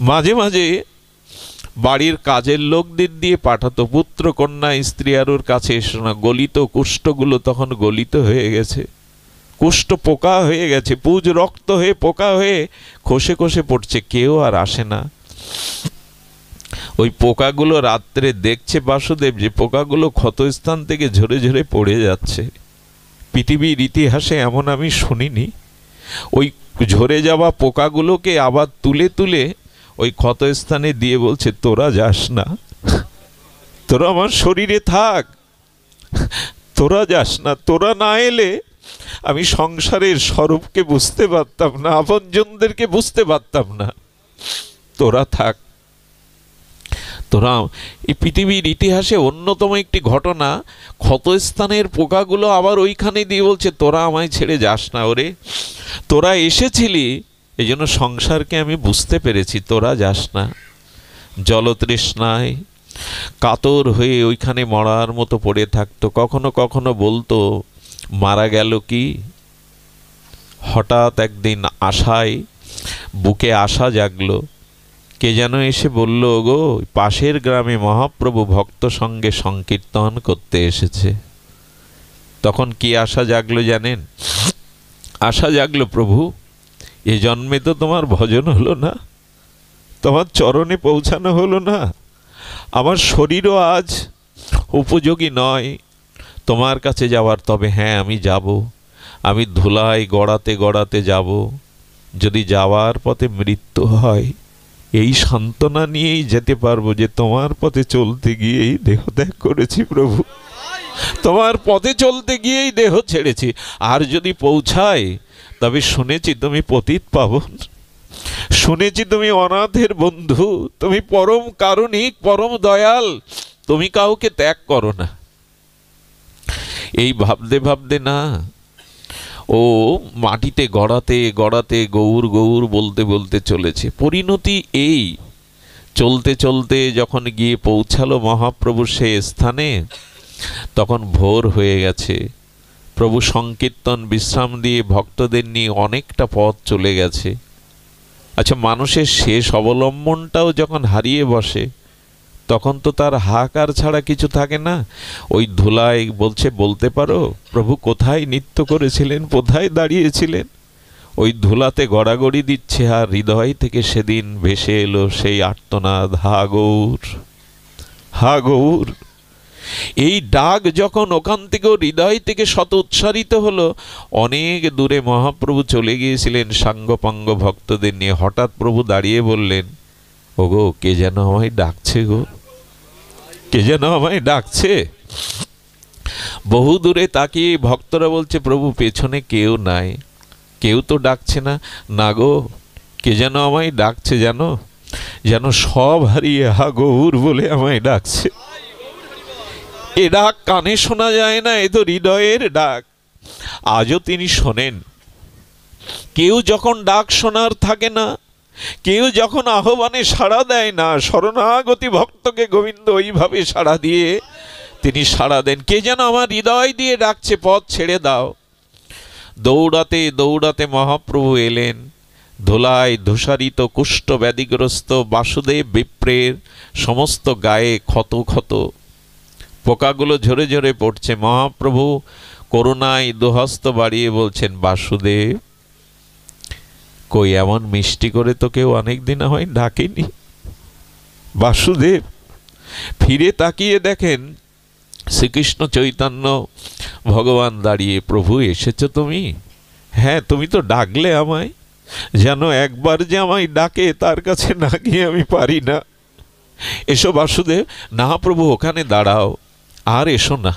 মাঝে মাঝে বাড়ির কাজের লোকদের দিয়ে পাঠাতো, পুত্র কন্যা স্ত্রী আর ওর কাছে এসো না। গলিত কুষ্ঠগুলো তখন গলিত হয়ে গেছে, কুষ্ঠ পোকা হয়ে গেছে, পুজ রক্ত হয়ে পোকা হয়ে খসে খসে পড়ছে, কেউ আর আসে না। ওই পোকাগুলো রাত্রে দেখছে বাসুদেব যে পোকাগুলো ক্ষতস্থান থেকে ঝরে ঝরে পড়ে যাচ্ছে। পৃথিবীর ইতিহাসে এমন আমি শুনিনি। ওই ঝরে যাওয়া পোকাগুলোকে আবার তুলে তুলে ওই ক্ষতস্থানে দিয়ে বলছে, তোরা যাস না, তোরা আমার শরীরে থাক, তোরা যাস না, তোরা না এলে আমি সংসারের স্বরূপকে বুঝতে পারতাম না, আপনজনদেরকে বুঝতে পারতাম না, তোরা থাক। তোরা, এই পৃথিবীর ইতিহাসে অন্যতম একটি ঘটনা, ক্ষতস্থানের পোকাগুলো আবার ওইখানে দিয়ে বলছে, তোরা আমায় ছেড়ে যাস না, ওরে তোরা এসেছিলি এই জন্য সংসারকে আমি বুঝতে পেরেছি, তোরা যাস না। জলতৃষ্ণায় কাতর হয়ে ওইখানে মরার মতো পড়ে থাকতো। কখনো কখনো বলতো, মারা গেল কি? হঠাৎ একদিন আশায় বুকে আশা জাগলো, কে যেন এসে বলল, গো পাশের গ্রামে মহাপ্রভু ভক্ত সঙ্গে সংকীর্তন করতে এসেছে। তখন কি আশা জাগলো জানেন? আশা জাগলো, প্রভু এ জন্মে তো তোমার ভজন হলো না, তোমার চরণে পৌঁছানো হলো না, আমার শরীরও আজ উপযোগী নয় তোমার কাছে যাওয়ার। তবে হ্যাঁ, আমি যাব, আমি ধুলায় গড়াতে গড়াতে যাব। যদি যাওয়ার পথে মৃত্যু হয়, এই সান্ত্বনা নিয়েই যেতে পারবো যে তোমার পথে চলতে গিয়েই দেহ ত্যাগ করেছি প্রভু, তোমার পথে চলতে গিয়েই দেহ ছেড়েছি। আর যদি পৌঁছায়, তবে শুনেছি তুমি পতিত পাবন, শুনেছি তুমি অনাথের বন্ধু, তুমি পরম কারুণিক, পরম দয়াল, তুমি কাউকে ত্যাগ করো না। এই ভাবতে ভাবতে না, ও মাটিতে গড়াতে গড়াতে গৌর গৌর বলতে বলতে চলেছে। পরিণতি এই, চলতে চলতে যখন গিয়ে পৌঁছালো মহাপ্রভু সেই স্থানে, তখন ভোর হয়ে গেছে। প্রভু সংকীর্তন বিশ্রাম দিয়ে ভক্তদের নিয়ে অনেকটা পথ চলে গেছে। আচ্ছা, মানুষের শেষ অবলম্বনটাও যখন হারিয়ে বসে, তখন তো তার হাহাকার ছাড়া কিছু থাকে না। ওই ধুলায় বলছে, বলতে পারো প্রভু কোথায় নৃত্য করেছিলেন, কোথায় দাঁড়িয়েছিলেন? ওই ধুলাতে গড়াগড়ি দিচ্ছে, আর হৃদয় থেকে সেদিন ভেসে এলো সেই আর্তনাদ, হা গৌর, হা গৌর। এই ডাক যখন ওখান থেকেও হৃদয় থেকে শত উচ্চারিত হলো, অনেক দূরে মহাপ্রভু চলে গিয়েছিলেন সাঙ্গপাঙ্গ ভক্তদের নিয়ে। হঠাৎ প্রভু দাঁড়িয়ে বললেন, ওগো কে যেন আমায় ডাকছে, গো কে যেন আমায় ডাকছে। বহু দূরে তাকিয়ে ভক্তরা বলছে, প্রভু পেছনে কেউ নাই, কেউ তো ডাকছে না। না গো, কে যেন আমায় ডাকছে, জানো, যেন সব হারিয়ে হা গৌর বলে আমায় ডাকছে। এ ডাক কানে শোনা যায় না, এ তো হৃদয়ের ডাক। আজও তিনি শোনেন। কেউ যখন ডাক শোনার থাকে না, কেউ যখন আহ্বানে সাড়া দেয় না, শরণাগতি ভক্তকে গোবিন্দ ওইভাবে সাড়া দিয়ে তিনি সাড়া দেন। কে যেন আমার হৃদয় দিয়ে ডাকছে, পথ ছেড়ে দাও। দৌড়াতে দৌড়াতে মহাপ্রভু এলেন। ধুলায় ধূসারিত কুষ্ঠ ব্যাধিগ্রস্ত বাসুদেব বিপ্রের সমস্ত গায়ে ক্ষত ক্ষত, পোকাগুলো ঝরে ঝরে পড়ছে। মহাপ্রভু করুণায় দুহস্ত বাড়িয়ে বলছেন, বাসুদেব, কই এমন মিষ্টি করে তো কেউ অনেক দিন হয় ডাকেনি। বাসুদেব ফিরে তাকিয়ে দেখেন শ্রীকৃষ্ণ চৈতন্য ভগবান দাঁড়িয়ে। প্রভু, এসেছো তুমি? হ্যাঁ, তুমি তো ডাকলে আমায়, যেন একবার যে আমায় ডাকে তার কাছে না গিয়ে আমি পারি না। এসো বাসুদেব। না প্রভু, ওখানে দাঁড়াও, আর এসো না।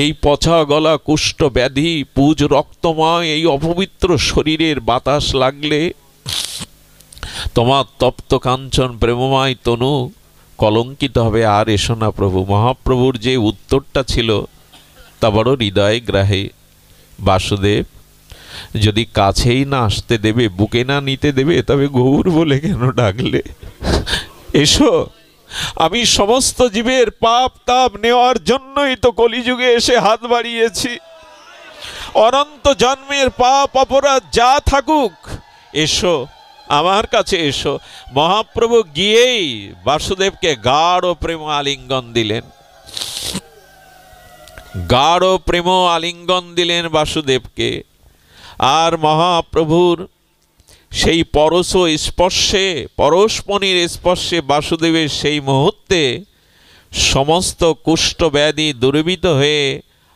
এই পচা গলা কুষ্ঠ ব্যাধি পুজ রক্তময় এই অপবিত্র শরীরের বাতাস লাগলে তোমার তপ্ত কাঞ্চন প্রেমময় তনু কলঙ্কিত হবে। আর এসো না প্রভু। মহাপ্রভুর যে উত্তরটা ছিল তা বড় হৃদয় গ্রাহী। বাসুদেব, যদি কাছেই না আসতে দেবে, বুকে না নিতে দেবে, তবে গৌর বলে কেন ডাকলে? এসো, আমি সমস্ত জীবের পাপ তাপ নেওয়ার জন্যই তো কলিযুগে এসে হাত বাড়িয়েছি। অনন্ত জন্মের পাপ অপরাধ যা থাকুক, এসো আমার কাছে এসো। মহাপ্রভু গিয়েই বাসুদেবকে গাঢ় প্রেম আলিঙ্গন দিলেন। গাঢ় প্রেম আলিঙ্গন দিলেন বাসুদেবকে। আর মহাপ্রভুর সেই পরশ স্পর্শে, পরশমণির স্পর্শে বাসুদেবের সেই মুহূর্তে সমস্ত কুষ্ঠ ব্যাধি দুর্বিত হয়ে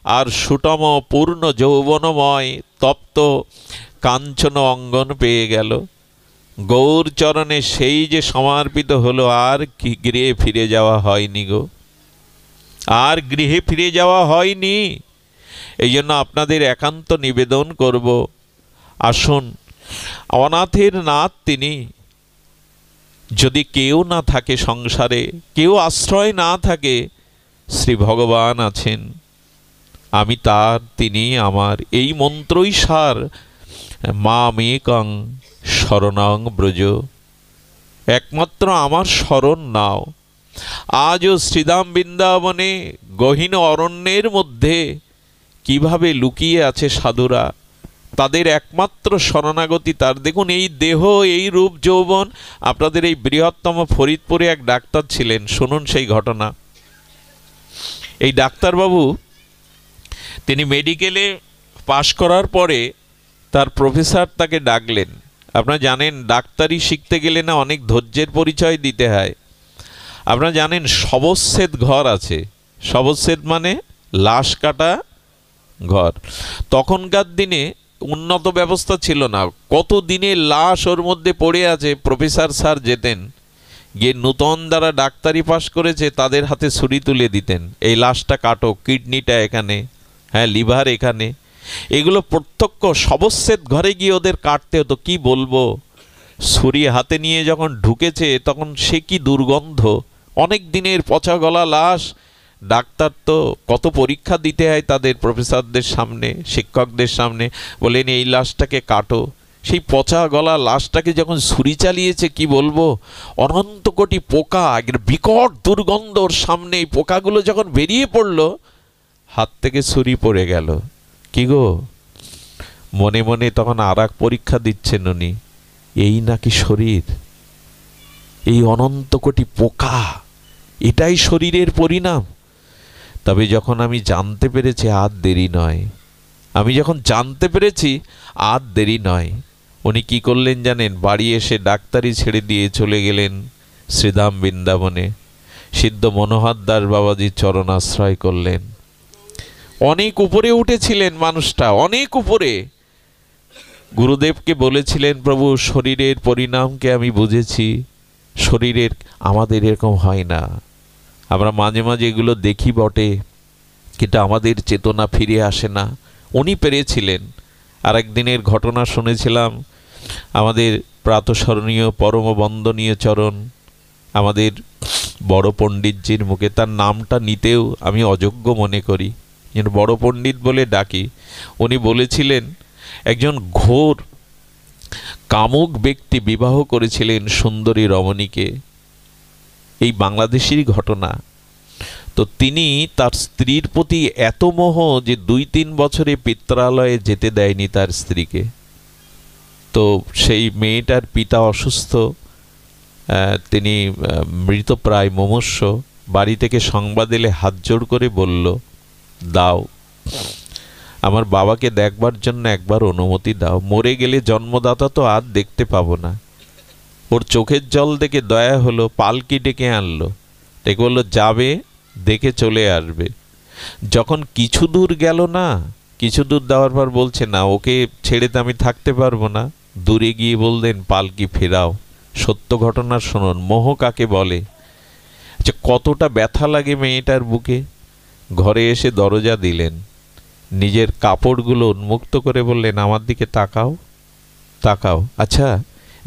আর সুটম পূর্ণ যৌবনময় তপ্ত কাঞ্চন অঙ্গন পেয়ে গেল। গৌর চরণে সেই যে সমর্পিত হলো, আর কি গৃহে ফিরে যাওয়া হয়নি গো, আর গৃহে ফিরে যাওয়া হয়নি। এই জন্য আপনাদের একান্ত নিবেদন করব, আসুন, অনাথের নাথ তিনি। যদি কেউ না থাকে সংসারে, কেউ আশ্রয় না থাকে, শ্রী ভগবান আছেন, আমি তার, তিনি আমার। এই মন্ত্রই সার। মামেকং শরণং ব্রজ, একমাত্র আমার শরণ নাও। আজও শ্রীধাম বৃন্দাবনে গহীন অরণ্যের মধ্যে কিভাবে লুকিয়ে আছে সাধুরা, তাদের একমাত্র শরণাগতি তার। দেখুন, এই দেহ, এই রূপ যৌবন। আপনাদের এই বৃহত্তম ফরিদপুরে এক ডাক্তার ছিলেন, শুনুন সেই ঘটনা। এই ডাক্তারবাবু, তিনি মেডিকেলে পাশ করার পরে তার প্রফেসর তাকে ডাকলেন। আপনারা জানেন, ডাক্তারি শিখতে গেলে না অনেক ধৈর্যের পরিচয় দিতে হয়। আপনারা জানেন শবচ্ছেদ ঘর আছে। শবচ্ছেদ মানে লাশ কাটা ঘর। তখনকার দিনে উন্নত ব্যবস্থা ছিল না। কত দিনের লাশ ওর মধ্যে পড়ে আছে, প্রফেসর স্যার যেতেন, গিয়ে নূতন যারা ডাক্তারি পাশ করেছে তাদের হাতে ছুরি তুলে দিতেন, এই লাশটা কাটো, কিডনিটা এখানে, হ্যাঁ লিভার এখানে। এগুলো প্রত্যক্ষ শবচ্ছেদ ঘরে গিয়ে ওদের কাটতে হতো। কি বলবো, ছুরি হাতে নিয়ে যখন ঢুকেছে তখন সে কি দুর্গন্ধ। অনেক দিনের পচা গলা লাশ। ডাক্তার তো কত পরীক্ষা দিতে হয় তাদের, প্রফেসরদের সামনে, শিক্ষকদের সামনে। বলেন এই লাশটাকে কাটো। সেই পচা গলা লাশটাকে যখন ছুরি চালিয়েছে, কি বলবো, অনন্ত কোটি পোকা, বিকট দুর্গন্ধ ওর সামনে। এই পোকাগুলো যখন বেরিয়ে পড়লো, হাত থেকে ছুরি পড়ে গেল। কি গো, মনে মনে তখন আর এক পরীক্ষা দিচ্ছেন উনি, এই নাকি শরীর, এই অনন্ত কোটি পোকা, এটাই শরীরের পরিণাম। তবে যখন আমি জানতে পেরেছি, আর দেরি নয়। আমি যখন জানতে পেরেছি, আর দেরি নয়। উনি কি করলেন জানেন? বাড়ি এসে ডাক্তারি ছেড়ে দিয়ে চলে গেলেন শ্রীধাম বৃন্দাবনে। সিদ্ধ মনোহর দাস বাবাজির চরণ আশ্রয় করলেন। অনেক উপরে উঠেছিলেন মানুষটা, অনেক উপরে। গুরুদেবকে বলেছিলেন, প্রভু শরীরের পরিণামকে আমি বুঝেছি, শরীরের আমাদের এরকম হয় না। আমরা মাঝে মাঝে এগুলো দেখি বটে, কিন্তু আমাদের চেতনা ফিরে আসে না। উনি পেরেছিলেন। আর একদিনের ঘটনা শুনেছিলাম, আমাদের প্রাতঃস্মরণীয় পরম বন্দনীয় চরণ আমাদের বড় পণ্ডিতজির মুখে, তার নামটা নিতেও আমি অযোগ্য মনে করি, যেন বড় পণ্ডিত বলে ডাকি। উনি বলেছিলেন একজন ঘোর কামুক ব্যক্তি বিবাহ করেছিলেন সুন্দরী রমণীকে, এই বাংলাদেশেরই ঘটনা। তো তিনি তার স্ত্রীর প্রতি এত মোহ যে 2-3 বছরে পিত্রালয়ে যেতে দেয়নি তার স্ত্রীকে। তো সেই মেয়েটার পিতা অসুস্থ, তিনি মৃতপ্রায় মুমূর্ষ। বাড়ি থেকে সংবাদ এলে হাত জোড় করে বলল, দাও, আমার বাবাকে দেখবার জন্য একবার অনুমতি দাও, মরে গেলে জন্মদাতা তো আর দেখতে পাবো না। ওর চোখের জল দেখে দয়া হলো, পালকি ডেকে আনলো, ডেকে বললো যাবে, দেখে চলে আসবে। যখন কিছু দূর গেল না, কিছু দূর যাওয়ার পর বলছে না, ওকে ছেড়ে তো আমি থাকতে পারবো না। দূরে গিয়ে বললেন পালকি ফেরাও। সত্য ঘটনা শুনুন, মোহ কাকে বলে। আচ্ছা, কতটা ব্যথা লাগে মেয়েটার বুকে। ঘরে এসে দরজা দিলেন, নিজের কাপড়গুলো উন্মুক্ত করে বললেন, আমার দিকে তাকাও, তাকাও। আচ্ছা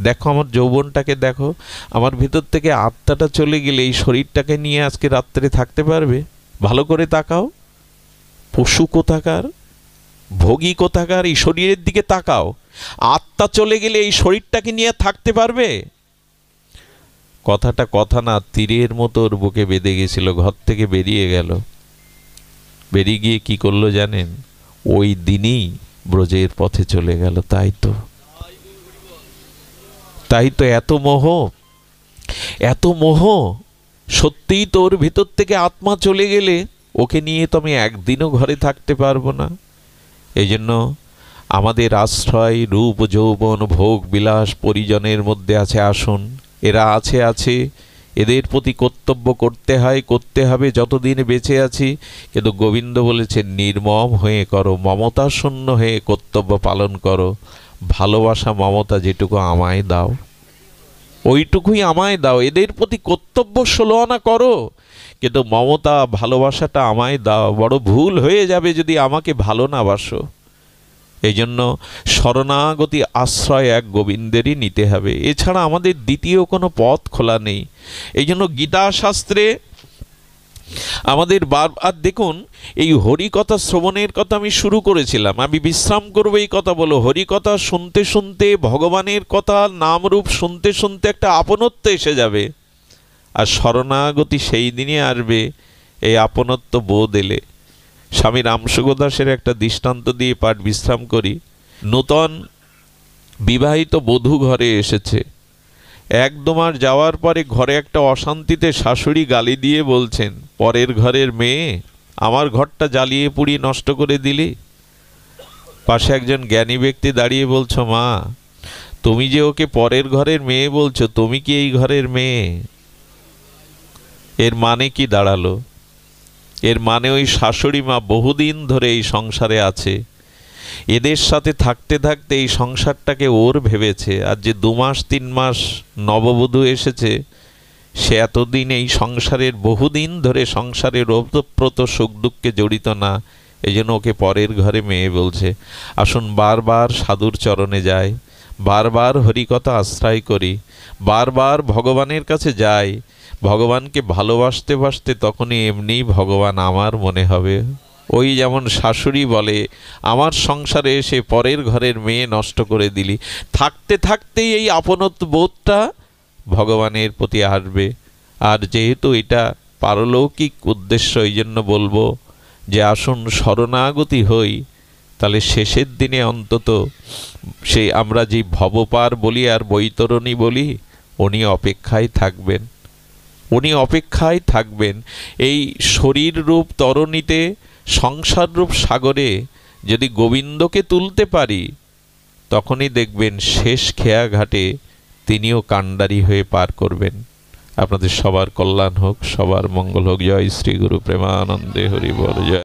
দেখো, আমার যৌবনটাকে দেখো, আমার ভিতর থেকে আত্মাটা চলে গেলে এই শরীরটাকে নিয়ে আজকে রাত্রে থাকতে পারবে? ভালো করে তাকাও। পশু কোথাকার, ভোগী কোথাকার, এই শরীরের দিকে তাকাও। আত্মা চলে গেলে এই শরীরটাকে নিয়ে থাকতে পারবে? কথাটা কথা না, তীরের মতো ওর বুকে বেঁধে গেছিল। ঘর থেকে বেরিয়ে গেল। বেরিয়ে গিয়ে কি করলো জানেন? ওই দিনই ব্রজের পথে চলে গেল। তাই তো এত মোহ, এত মোহ। সত্যিই তো ওর ভিতর থেকে আত্মা চলে গেলে ওকে নিয়ে তো আমি একদিনও ঘরে থাকতে পারবো না। এই জন্য আমাদের আশ্রয় রূপ যৌবন ভোগ বিলাস পরিজনের মধ্যে আছে আসুন। এরা আছে, এদের প্রতি কর্তব্য করতে হয়, করতে হবে যতদিন বেঁচে আছি। কিন্তু গোবিন্দ বলেছেন নির্মম হয়ে করো, মমতা শূন্য হয়ে কর্তব্য পালন করো। ভালোবাসা মমতা যেটুকু আমায় দাও, ওইটুকুই আমায় দাও। এদের প্রতি কর্তব্য 16 আনা করো, কিন্তু মমতা ভালোবাসাটা আমায় দাও। বড় ভুল হয়ে যাবে যদি আমাকে ভালো না বাসো। এই জন্য শরণাগতি আশ্রয় এক গোবিন্দেরই নিতে হবে, এছাড়া আমাদের দ্বিতীয় কোনো পথ খোলা নেই। এই জন্য গীতা শাস্ত্রে আমাদের বারবার দেখুন, এই হরিকথা শ্রবণের কথা আমি শুরু করেছিলাম, আমি বিশ্রাম করবো এই কথা বলো। হরিকথা শুনতে শুনতে, ভগবানের কথা নামরূপ শুনতে শুনতে একটা আপনত্ব এসে যাবে। আর শরণাগতি সেই দিনই আসবে এই আপনত্ব বোধ এলে। স্বামী রামসুগদাসের একটা দৃষ্টান্ত দিয়ে পাঠ বিশ্রাম করি। নূতন বিবাহিত বধূ ঘরে এসেছে। 1-2 মাস যাওয়ার পরে ঘরে একটা অশান্তিতে শাশুড়ি গালি দিয়ে বলছেন, পরের ঘরের মেয়ে, আমার ঘরটা জ্বালিয়ে পুড়িয়ে নষ্ট করে দিলি। পাশে একজন জ্ঞানী ব্যক্তি দাঁড়িয়ে বলছো, মা তুমি যে ওকে পরের ঘরের মেয়ে বলছো, তুমি কি এই ঘরের মেয়ে? এর মানে কি দাঁড়ালো? এর মানে ওই শাশুড়ি মা বহুদিন ধরে এই সংসারে আছে, এদের সাথে থাকতে থাকতে এই সংসারটাকে ওর ভেবেছে। আর যে 2 মাস 3 মাস নববধূ এসেছে, সে এতদিন এই সংসারের বহুদিন ধরে সংসারের ওতপ্রোত সুখ দুঃখে জড়িত না, এই জন্য ওকে পরের ঘরে মেয়ে বলছে। আসুন বারবার সাধুর চরণে যাই, বারবার হরিকথা আশ্রয় করি, বারবার ভগবানের কাছে যাই। ভগবানকে ভালোবাসতে বাসতে তখনই এমনি ভগবান আমার মনে হবে। ওই যেমন শাশুড়ি বলে, আমার সংসারে এসে পরের ঘরের মেয়ে নষ্ট করে দিলি। থাকতে থাকতেই এই আপনত্ব বোধটা ভগবানের প্রতি আসবে। আর যেহেতু এটা পারলৌকিক উদ্দেশ্য, এই জন্য বলবো যে আসুন শরণাগতি হই। তাহলে শেষের দিনে অন্তত সেই আমরা যে ভবপার বলি আর বৈতরণী বলি, উনি অপেক্ষায় থাকবেন, উনি অপেক্ষায় থাকবেন। এই শরীর রূপ তরণীতে, সংসার রূপ সাগরে যদি গোবিন্দকে তুলতে পারি, তখনই দেখবেন শেষ খেয়া ঘাটে তিনিও কাণ্ডারি হয়ে পার করবেন। আপনাদের সবার কল্যাণ হোক, সবার মঙ্গল হোক। জয় শ্রী গুরু প্রেমানন্দে হরি বল। জয়।